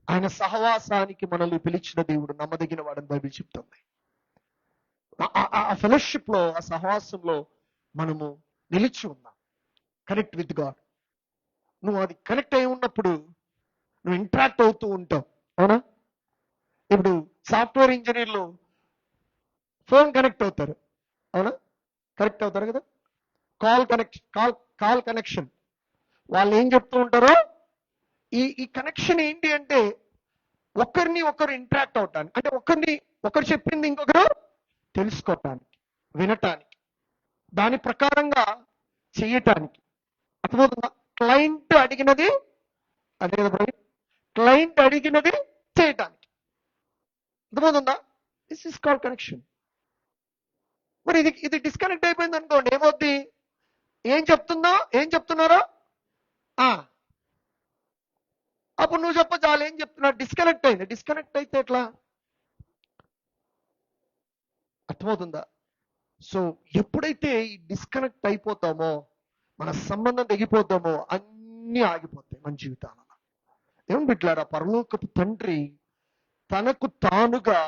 ఆయన సహవాసానికి మనల్ని పిలిచిన దేవుడు నమ్మదగిన వాడని బైబిల్ చెప్తుంది. ఆ ఫెలోషిప్ లో, ఆ సహవాసంలో మనము నిలిచి ఉన్నాం. Connect with God. నువ్వు అది కనెక్ట్ అయి ఉన్నప్పుడు నువ్వు ఇంటరాక్ట్ అవుతూ ఉంటావు. అవునా? ఇప్పుడు సాఫ్ట్వేర్ ఇంజనీర్లు ఫోన్ కనెక్ట్ అవుతారు. అవునా? కనెక్ట్ అవుతారు కదా. Call connection. వాళ్ళు ఏం చెప్తూ ఉంటారో ఈ కనెక్షన్ ఏంటి అంటే ఒకరిని ఒకరు ఇంటరాక్ట్ అవటానికి, అంటే ఒకరు చెప్పింది ఇంకొకరు తెలుసుకోవటానికి, వినటానికి, దాని ప్రకారంగా చేయటానికి. అర్థమవుతుందా? క్లయింట్ అడిగినది అదే కదా, క్లయింట్ అడిగినది చేయటానికి. అర్థమవుతుందా? This is called connection. మరి ఇది డిస్కనెక్ట్ అయిపోయింది అనుకోండి, ఏమవుద్ది? ఏం చెప్తున్నారో అప్పుడు నువ్వు చెప్పచ్చు వాళ్ళు ఏం చెప్తున్నారు, డిస్కనెక్ట్ అయింది. డిస్కనెక్ట్ అయితే ఎట్లా? అర్థమవుతుందా? సో ఎప్పుడైతే ఈ డిస్కనెక్ట్ అయిపోతామో, మన సంబంధం తెగిపోతామో, అన్నీ ఆగిపోతాయి. మన జీవితాలలో. ఏం బిడ్డలారా, పరలోకపు తండ్రి తనకు తానుగా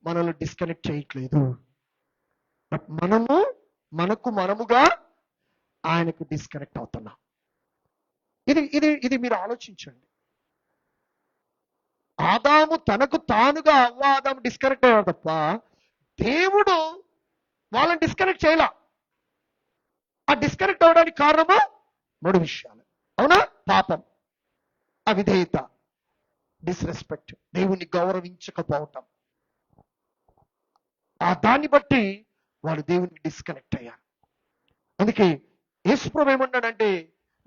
మనల్ని డిస్కనెక్ట్ చేయట్లేదు. బట్ మనముగా ఆయనకు డిస్కనెక్ట్ అవుతున్నాం. ఇది ఇది ఇది మీరు ఆలోచించండి. ఆదాము తనకు తానుగా ఆదాము డిస్కనెక్ట్ అయ్యాడు తప్ప దేవుడు వాళ్ళని డిస్కనెక్ట్ చేయాల. ఆ డిస్కనెక్ట్ అవడానికి కారణము 3 విషయాలు. అవునా? పాపం, అవిధేయత, డిస్రెస్పెక్ట్, దేవుని గౌరవించకపోవటం. ఆ దాన్ని బట్టి వాళ్ళు దేవునికి డిస్కనెక్ట్ అయ్యారు. అందుకే యేసుప్రభు ఏమన్నాడంటే,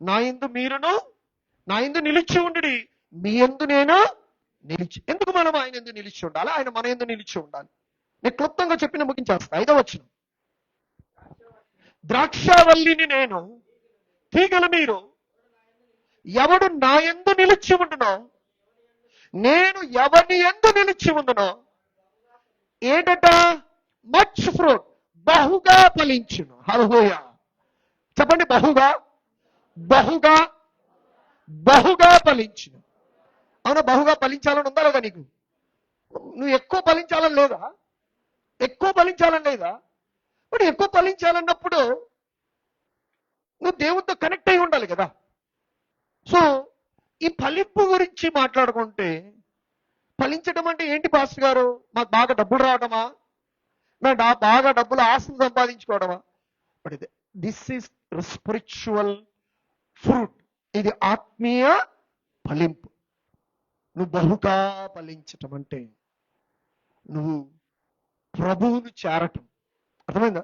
నా యందు మీరును నా యందు నిలిచి ఉండుడి, మీ యందు నేను నిలిచి. ఎందుకు మనం ఆయన యందు నిలిచి ఉండాలి? ఆయన మన యందు నిలిచి ఉండాలి. నేను క్లుప్తంగా చెప్పిన ముగించేస్తా. 5వ వచనం, ద్రాక్షావల్లిని నేను, తీగలు మీరు, ఎవడు నా యందు నిలిచి ఉండునో, నేను ఎవని యందు నిలిచి ఉండునో ఏంటట? మచ్ ఫ్రూట్, బహుగా ఫలించును. హల్లెలూయా చెప్పండి. బహుగా ఫలించును. అవునా? బహుగా ఫలించాలని ఉందా లేదా నీకు? నువ్వు ఎక్కువ ఫలించాలని లేదా? ఇప్పుడు ఎక్కువ ఫలించాలన్నప్పుడు నువ్వు దేవునితో కనెక్ట్ అయి ఉండాలి కదా. సో ఈ ఫలింపు గురించి మాట్లాడుకుంటే, ఫలించడం అంటే ఏంటి పాస్టర్ గారు? మాకు బాగా డబ్బులు రావడమా? మేము బాగా డబ్బులు ఆస్తులు సంపాదించుకోవడమా? But this is spiritual fruit. ఇది ఆత్మీయ ఫలింపు. నువ్వు బహుగా ఫలించటం అంటే నువ్వు ప్రభువును చేరటం. అర్థమైందా?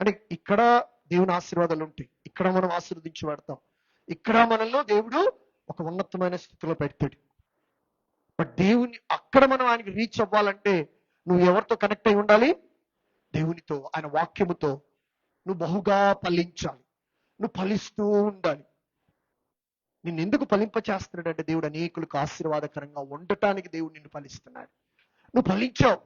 అంటే ఇక్కడ దేవుని ఆశీర్వాదాలు ఉంటాయి, ఇక్కడ మనం ఆశీర్వదించబడతాం, ఇక్కడ మనల్లో దేవుడు ఒక ఉన్నతమైన స్థితిలో పెడతాడు. బట్ దేవుని అక్కడ మనం ఆయనకి రీచ్ అవ్వాలంటే నువ్వు ఎవరితో కనెక్ట్ అయి ఉండాలి? దేవునితో, ఆయన వాక్యముతో. నువ్వు బహుగా ఫలించాలి, నువ్వు ఫలిస్తూ ఉండాలి. నిన్ను ఎందుకు ఫలింప చేస్తున్నాడంటే, దేవుడు అనేకులకు ఆశీర్వాదకరంగా ఉండటానికి దేవుడు నిన్ను ఫలిస్తున్నాడు. నువ్వు ఫలించావు,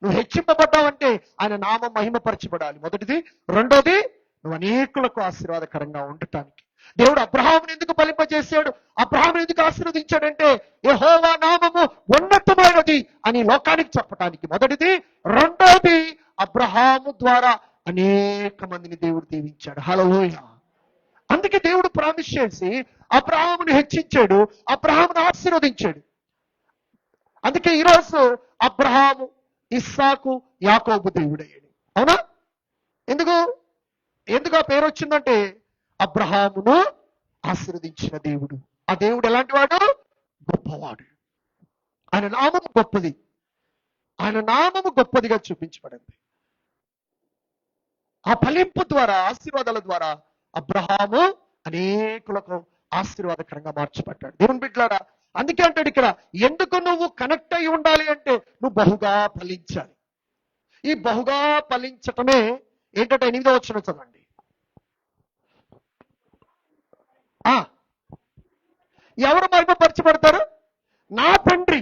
నువ్వు హెచ్చింపబడ్డావంటే ఆయన నామం మహిమపరచబడాలి, మొదటిది. రెండోది, నువ్వు అనేకులకు ఆశీర్వాదకరంగా ఉండటానికి. దేవుడు అబ్రహాముని ఎందుకు ఫలింపజేశాడు? అబ్రహాముని ఎందుకు ఆశీర్వదించాడంటే, యెహోవా నామము ఉన్నతమైనది అని లోకానికి చెప్పటానికి, మొదటిది. రెండోది, అబ్రహాము ద్వారా అనేక మందిని దేవుడు దీవించాడు. హల్లెలూయా. అందుకే దేవుడు ప్రామిస్ చేసి అబ్రహామును హెచ్చించాడు, అబ్రహామును ఆశీర్వదించాడు. అందుకే ఈరోజు అబ్రహాము, ఇస్సాకు, యాకోబు దేవుడయ్యాడు. అవునా? ఎందుకు ఆ పేరు వచ్చిందంటే, అబ్రహామును ఆశీర్వదించిన దేవుడు. ఆ దేవుడు ఎలాంటి వాడు? గొప్పవాడు. ఆయన నామము గొప్పది. ఆయన నామము గొప్పదిగా చూపించబడింది. ఆ ఫలింపు ద్వారా, ఆశీర్వాదాల ద్వారా అబ్రహాము అనేకులకు ఆశీర్వాదకరంగా మార్చబడ్డాడు. దేవుని బిడ్డలారా, అందుకే అంటాడు ఇక్కడ, ఎందుకు నువ్వు కనెక్ట్ అయి ఉండాలి అంటే నువ్వు బహుగా ఫలించాలి. ఈ బహుగా ఫలించటమే ఏంటంటే 8వ వచనం చదవండి. ఎవరు మహిమపరచబడతారు? నా తండ్రి.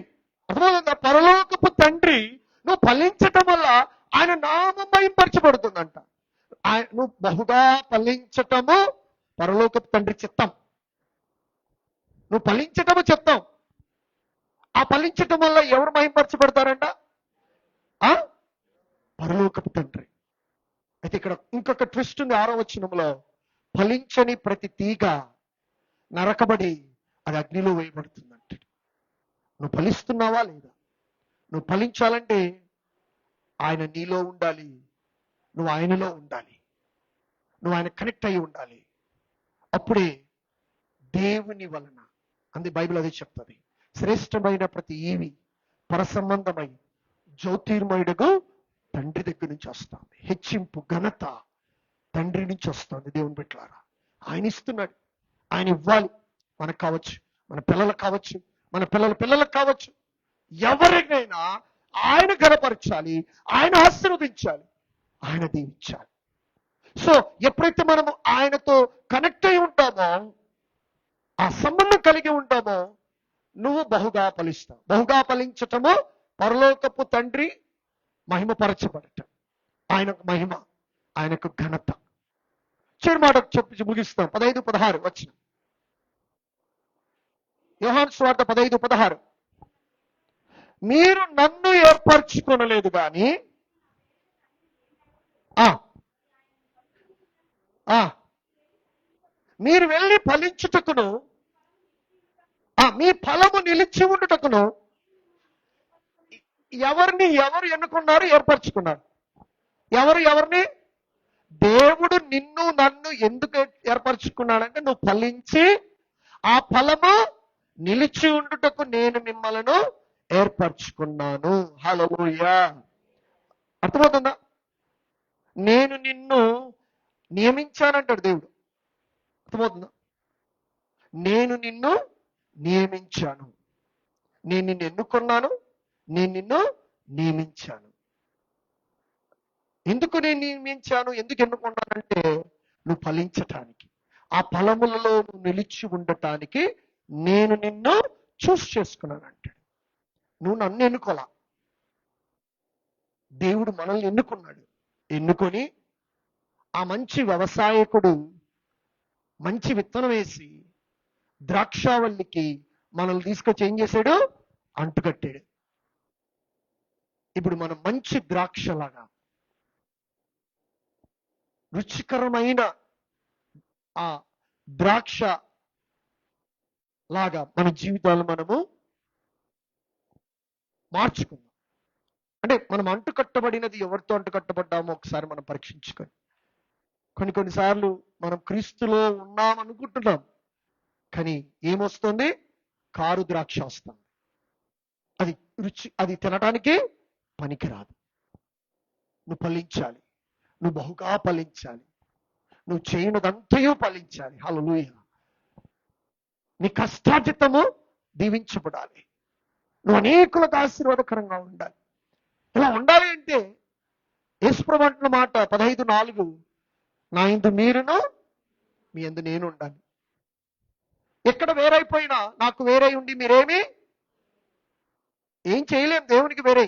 అర్థమవుతుందా? పరలోకపు తండ్రి. నువ్వు ఫలించటం వల్ల ఆయన నామం మహిమపరచబడుతుందంట. నువ్వు బహుగా ఫలించటము పరలోకపు తండ్రి చిత్తం. నువ్వు ఫలించటము చిత్తం. ఆ ఫలించటం వల్ల ఎవరు మహిమపరచబడతారంట? పరలోకపు తండ్రి. అయితే ఇక్కడ ఇంకొక ట్విస్ట్ ఉంది 6వ వచనంలో. ఫలించని ప్రతి తీగ నరకబడి అది అగ్నిలో వేయబడుతుందంట. నువ్వు ఫలిస్తున్నావా లేదా? నువ్వు ఫలించాలంటే ఆయన నీలో ఉండాలి, నువ్వు ఆయనలో ఉండాలి, నువ్వు ఆయన కనెక్ట్ అయి ఉండాలి. అప్పుడే దేవుని వలన, అంది బైబిల్ అదే చెప్తుంది, శ్రేష్టమైన ప్రతి ఈవి పరసంబంధమై జ్యోతిర్మయుడుగు తండ్రి దగ్గర నుంచి వస్తుంది. హెచ్చింపు, ఘనత తండ్రి నుంచి వస్తుంది. దేవుని బిడ్డలారా, ఆయన ఇస్తున్నాడు, ఆయన ఇవ్వాలి. మనకు కావచ్చు, మన పిల్లలకు కావచ్చు, మన పిల్లల పిల్లలకు కావచ్చు, ఎవరికైనా ఆయన ఘనపరచాలి, ఆయన ఆశీర్వదించాలి, ఆయన దీవించాలి. సో ఎప్పుడైతే మనము ఆయనతో కనెక్ట్ అయి ఉంటామో, ఆ సంబంధం కలిగి ఉంటామో, నువ్వు బహుగా ఫలిస్తావు. బహుగా ఫలించటము పరలోకపు తండ్రి మహిమపరచబడటం, ఆయనకు మహిమ, ఆయనకు ఘనత. చివరి మాట చెప్పి ముగిస్తాం. 15, 16 వచ్చిన యోహాను సువార్త 15:16. మీరు నన్ను ఏర్పరచుకొనలేదు కానీ మీరు వెళ్ళి ఫలించుటకును మీ ఫలము నిలిచి ఉండుటకును ఎవరు ఎన్నుకున్నారు, ఏర్పరచుకున్నారు? ఎవరిని? దేవుడు నిన్ను నన్ను ఎందుకు ఏర్పరచుకున్నాడంటే నువ్వు ఫలించి ఆ ఫలము నిలిచి ఉండుటకు నేను మిమ్మలను ఏర్పరచుకున్నాను. హల్లెలూయా. అర్థమవుతుందా? నేను నిన్ను నియమించానంటాడు దేవుడు. అర్థమవుతుందా? నేను నిన్ను నియమించాను, నేను నిన్ను ఎన్నుకున్నాను, నేను నిన్ను నియమించాను. ఎందుకు నేను నియమించాను, ఎందుకు ఎన్నుకున్నానంటే నువ్వు ఫలించటానికి, ఆ ఫలములలో నువ్వు నిలిచి ఉండటానికి నేను నిన్ను చూస్ చేసుకున్నాను అంటాడు. నువ్వు నన్ను ఎన్నుకోలా, దేవుడు మనల్ని ఎన్నుకున్నాడు. ఎన్నుకొని ఆ మంచి వ్యవసాయకుడు మంచి విత్తనం వేసి ద్రాక్షావల్లికి మనల్ని తీసుకొచ్చి ఏం చేశాడు? అంటుకట్టాడు. ఇప్పుడు మనం మంచి ద్రాక్షలాగా రుచికరమైన ఆ ద్రాక్ష లాగా మన జీవితాలు మనము మార్చుకుందాం. అంటే మనం అంటుకట్టబడినది ఎవరితో అంటుకట్టబడ్డామో ఒకసారి మనం పరీక్షించుకొని. కొన్నిసార్లు మనం క్రీస్తులో ఉన్నామనుకుంటున్నాం, కానీ ఏమొస్తుంది? కారు ద్రాక్ష వస్తుంది. అది రుచి, అది తినడానికి పనికిరాదు. నువ్వు ఫలించాలి, నువ్వు బహుగా ఫలించాలి, నువ్వు చేయనదంతయు ఫలించాలి. హల్లెలూయా. నీ కష్టార్జితము దీవించబడాలి, నువ్వు అనేకులకు ఆశీర్వాదకరంగా ఉండాలి. ఇలా ఉండాలి అంటే యేసుప్రభు అంటున్న మాట 15:4, నా యందు మీరును మీ యందు నేను ఉండాలి. ఎక్కడ వేరైపోయినా నాకు వేరై ఉండి మీరేమి ఏం చేయలేం. దేవునికి వేరే,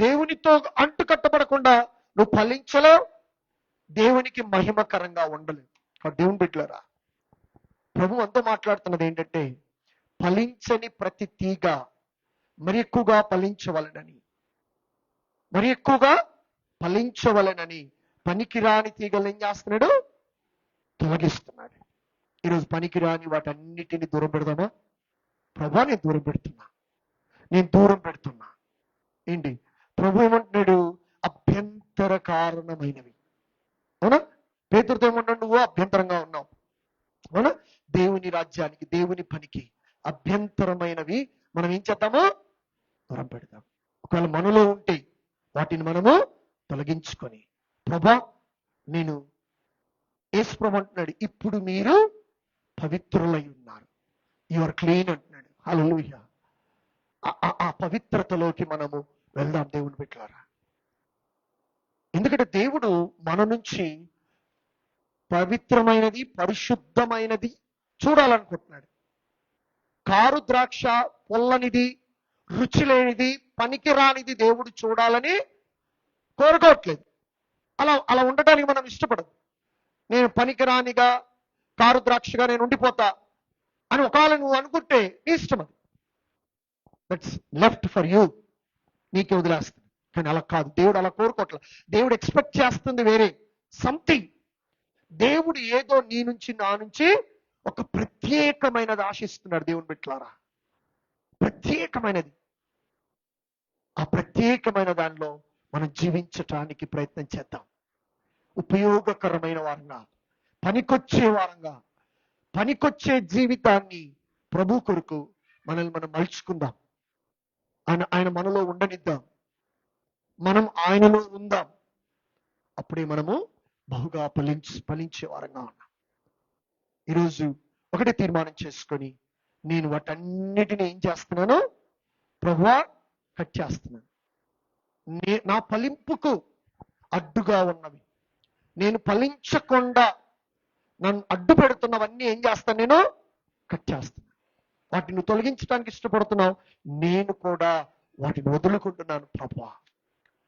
దేవునితో అంటు కట్టబడకుండా నువ్వు ఫలించలేవు, దేవునికి మహిమకరంగా ఉండలేవు. దేవుని బిడ్డలారా, ప్రభు అంతా మాట్లాడుతున్నది ఏంటంటే ఫలించని ప్రతి తీగ మరి ఎక్కువగా ఫలించవలనని, మరి ఎక్కువగా ఫలించవలనని పనికిరాని తీగలు ఏం చేస్తున్నాడు? తొలగిస్తున్నాడు. ఈరోజు పనికిరాని వాటన్నిటిని దూరం పెడదామా? ప్రభా నేను దూరం పెడుతున్నా, నేను దూరం పెడుతున్నా. ఏంటి ప్రభు ఏమంటున్నాడు? అభ్యంతర కారణమైనవి. అవునా? పేతురుతో ఏమన్నాడు? నువ్వు అభ్యంతరంగా ఉన్నావు. అవునా? దేవుని రాజ్యానికి, దేవుని పనికి అభ్యంతరమైనవి మనం ఏం చేద్దాము? దూరం పెడతాం. ఒకవేళ మనలో ఉంటే వాటిని మనము తొలగించుకొని, ప్రభా నేను, యేసు ప్రభు అంటున్నాడు, ఇప్పుడు మీరు పవిత్రులై ఉన్నారు, యు ఆర్ క్లీన్ అంటున్నాడు. హల్లెలూయా. ఆ పవిత్రతలోకి మనము వెళ్దాం దేవుని బిడ్డలారా. ఎందుకంటే దేవుడు మన నుంచి పవిత్రమైనది, పరిశుద్ధమైనది చూడాలనుకుంటున్నాడు. కారు ద్రాక్ష, పొల్లనిది, రుచి లేనిది, పనికిరానిది దేవుడు చూడాలని కోరుకోవట్లేదు. అలా ఉండటానికి మనం ఇష్టపడదు. నేను పనికిరానిగా, కారు ద్రాక్షగా నేను ఉండిపోతా అని ఒకవేళ నువ్వు అనుకుంటే నీ ఇష్టం, అది దట్స్ లెఫ్ట్ ఫర్ యూ, నీకే వదిలేస్తుంది. కానీ అలా కాదు, దేవుడు అలా కోరుకోవట్లే. దేవుడు ఎక్స్పెక్ట్ చేస్తుంది వేరే, సంథింగ్. దేవుడు ఏదో నీ నుంచి, నా నుంచి ఒక ప్రత్యేకమైనది ఆశిస్తున్నాడు. దేవుని బిడ్డలారా, ప్రత్యేకమైనది. ఆ ప్రత్యేకమైన దానిలో మనం జీవించటానికి ప్రయత్నం చేద్దాం. ఉపయోగకరమైన వారంగా, పనికొచ్చే వారంగా, పనికొచ్చే జీవితాన్ని ప్రభు కొరకు మనల్ని మనం మలుచుకుందాం. ఆయన మనలో ఉండనిద్దాం, మనం ఆయనలో ఉందాం. అప్పుడే మనము బహుగా ఫలించే వారంగా ఉన్నాం. ఈరోజు ఒకటే తీర్మానం చేసుకొని, నేను వాటన్నిటిని ఏం చేస్తున్నాను? ప్రభువా కట్ చేస్తున్నాను. నా ఫలింపుకు అడ్డుగా ఉన్నవి, నేను ఫలించకుండా నన్ను అడ్డు పెడుతున్నవన్నీ ఏం చేస్తాను? నేను కట్ చేస్తున్నాను. వాటిని తొలగించడానికి ఇష్టపడుతున్నావు, నేను కూడా వాటిని వదులుకుంటున్నాను. ప్రభువా,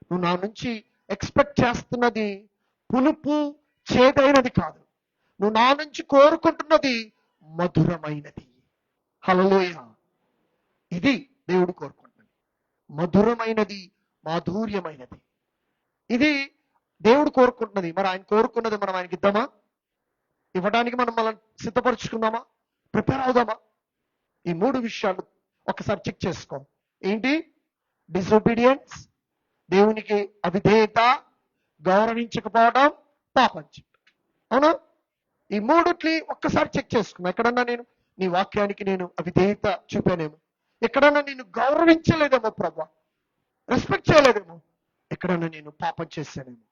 నువ్వు నా నుంచి ఎక్స్పెక్ట్ చేస్తున్నది పులుపు చేదైనది కాదు, నువ్వు నా నుంచి కోరుకుంటున్నది మధురమైనది. హల్లెలూయా. ఇది దేవుడు కోరుకుంటున్నది. మధురమైనది, మాధుర్యమైనది. ఇది దేవుడు కోరుకుంటున్నది. మరి ఆయన కోరుకున్నది మనం ఆయనకి ఇద్దామా? ఇవ్వడానికి మనం సిద్ధపరచుకుందామా? ప్రిపేర్ అవుదామా? ఈ 3 విషయాలు ఒకసారి చెక్ చేసుకో. ఏంటి? డిసొబీడియన్స్, దేవునికి అవిధేయత, గౌరవించకపోవడం, పాపం. అవునా? ఈ 3 ఒక్కసారి చెక్ చేసుకున్నా. ఎక్కడన్నా నేను నీ వాక్యానికి నేను అవిధేయత చూపానేమో, ఎక్కడన్నా నేను గౌరవించలేదేమో ప్రభా, రెస్పెక్ట్ చేయలేదేమో, ఎక్కడన్నా నేను పాపం చేశానేమో.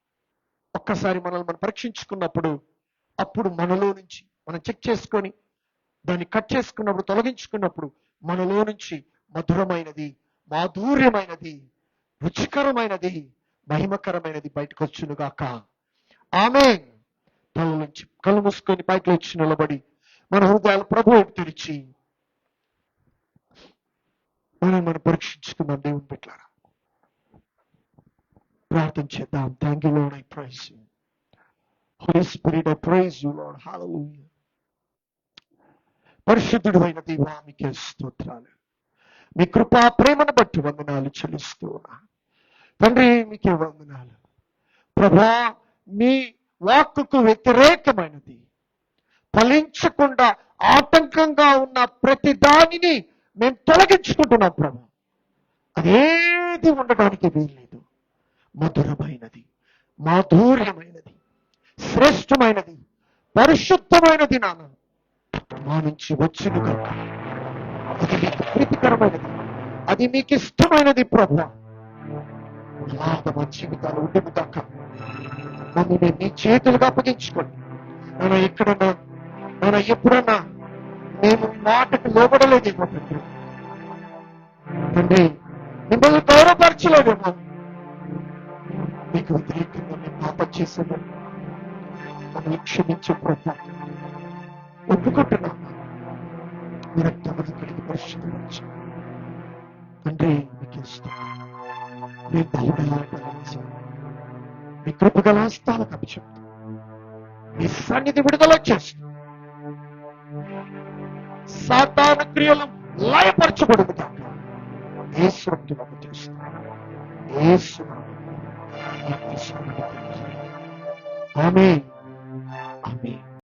ఒక్కసారి మనల్ని మనం పరీక్షించుకున్నప్పుడు, అప్పుడు మనలో నుంచి మనం చెక్ చేసుకొని దాన్ని కట్ చేసుకున్నప్పుడు, తొలగించుకున్నప్పుడు మనలో నుంచి మధురమైనది, మాధుర్యమైనది, రుచికరమైనది, మహిమకరమైనది బయటకు వచ్చునుగాక. ఆమేన్. తల నుంచి కళ్ళు మూసుకొని పైకి వచ్చి నిలబడి మన హృదయాలు ప్రభు వైపు తెరిచి మనం పరీక్షించుకున్నాం. దేవుని బిడ్డలారా, ప్రార్థన చేద్దాం. Thank you Lord, I praise you. Holy Spirit, I praise you Lord. Hallelujah. పరిశుద్ధుడు అయిన దేవా, మీకే స్తోత్రాలు. మీ కృపా ప్రేమను బట్టి వందనాలు చెల్లిస్తూ ఉన్నా తండ్రి. మీకే వందనాలు ప్రభా. మీ వాక్కుకు వ్యతిరేకమైనది, ఫలించకుండా ఆటంకంగా ఉన్న ప్రతి దానిని మేము తొలగించుకుంటున్నాం ప్రభా. అదేది ఉండడానికి వీల్లేదు. మధురమైనది, మాధుర్యమైనది, శ్రేష్టమైనది, పరిశుద్ధమైనది నాన్న మా నుంచి వచ్చును కనుక అది మీకు ప్రీతికరమైనది, అది మీకు ఇష్టమైనది ప్రభా. ఇలాగ మా జీవితాలు ఉండును కాక. మమ్మల్ని మీ చేతులుగా అప్పగించుకోండి నాన్న. ఎక్కడన్నా నాన్న, ఎప్పుడన్నా మేము మాటకు లోబడలేదేమో తండ్రి, తండ్రి మిమ్మల్ని గౌరవపరచలేదేమో, మీకు వ్యతిరేకంగా మేము పాపం చేసాము, మమ్మల్ని క్షమించు ప్రభా. ఒప్పుకుంటున్నాం. మీరు రక్తమును కలిగి పరిశుద్ధపరచు తండ్రి. మీకు ఇష్టం మీ బలిగా మీ కృపగల హస్తాలకు అప్పచెప్తాం. మీ సన్నిధి విడుదల చేస్తాం. సాతాను క్రియలు లయపరచబడును కాక. యేసు రక్తమును చేస్తాం. యేసు నామములో ఈ ప్రశ్న ఆమేన్.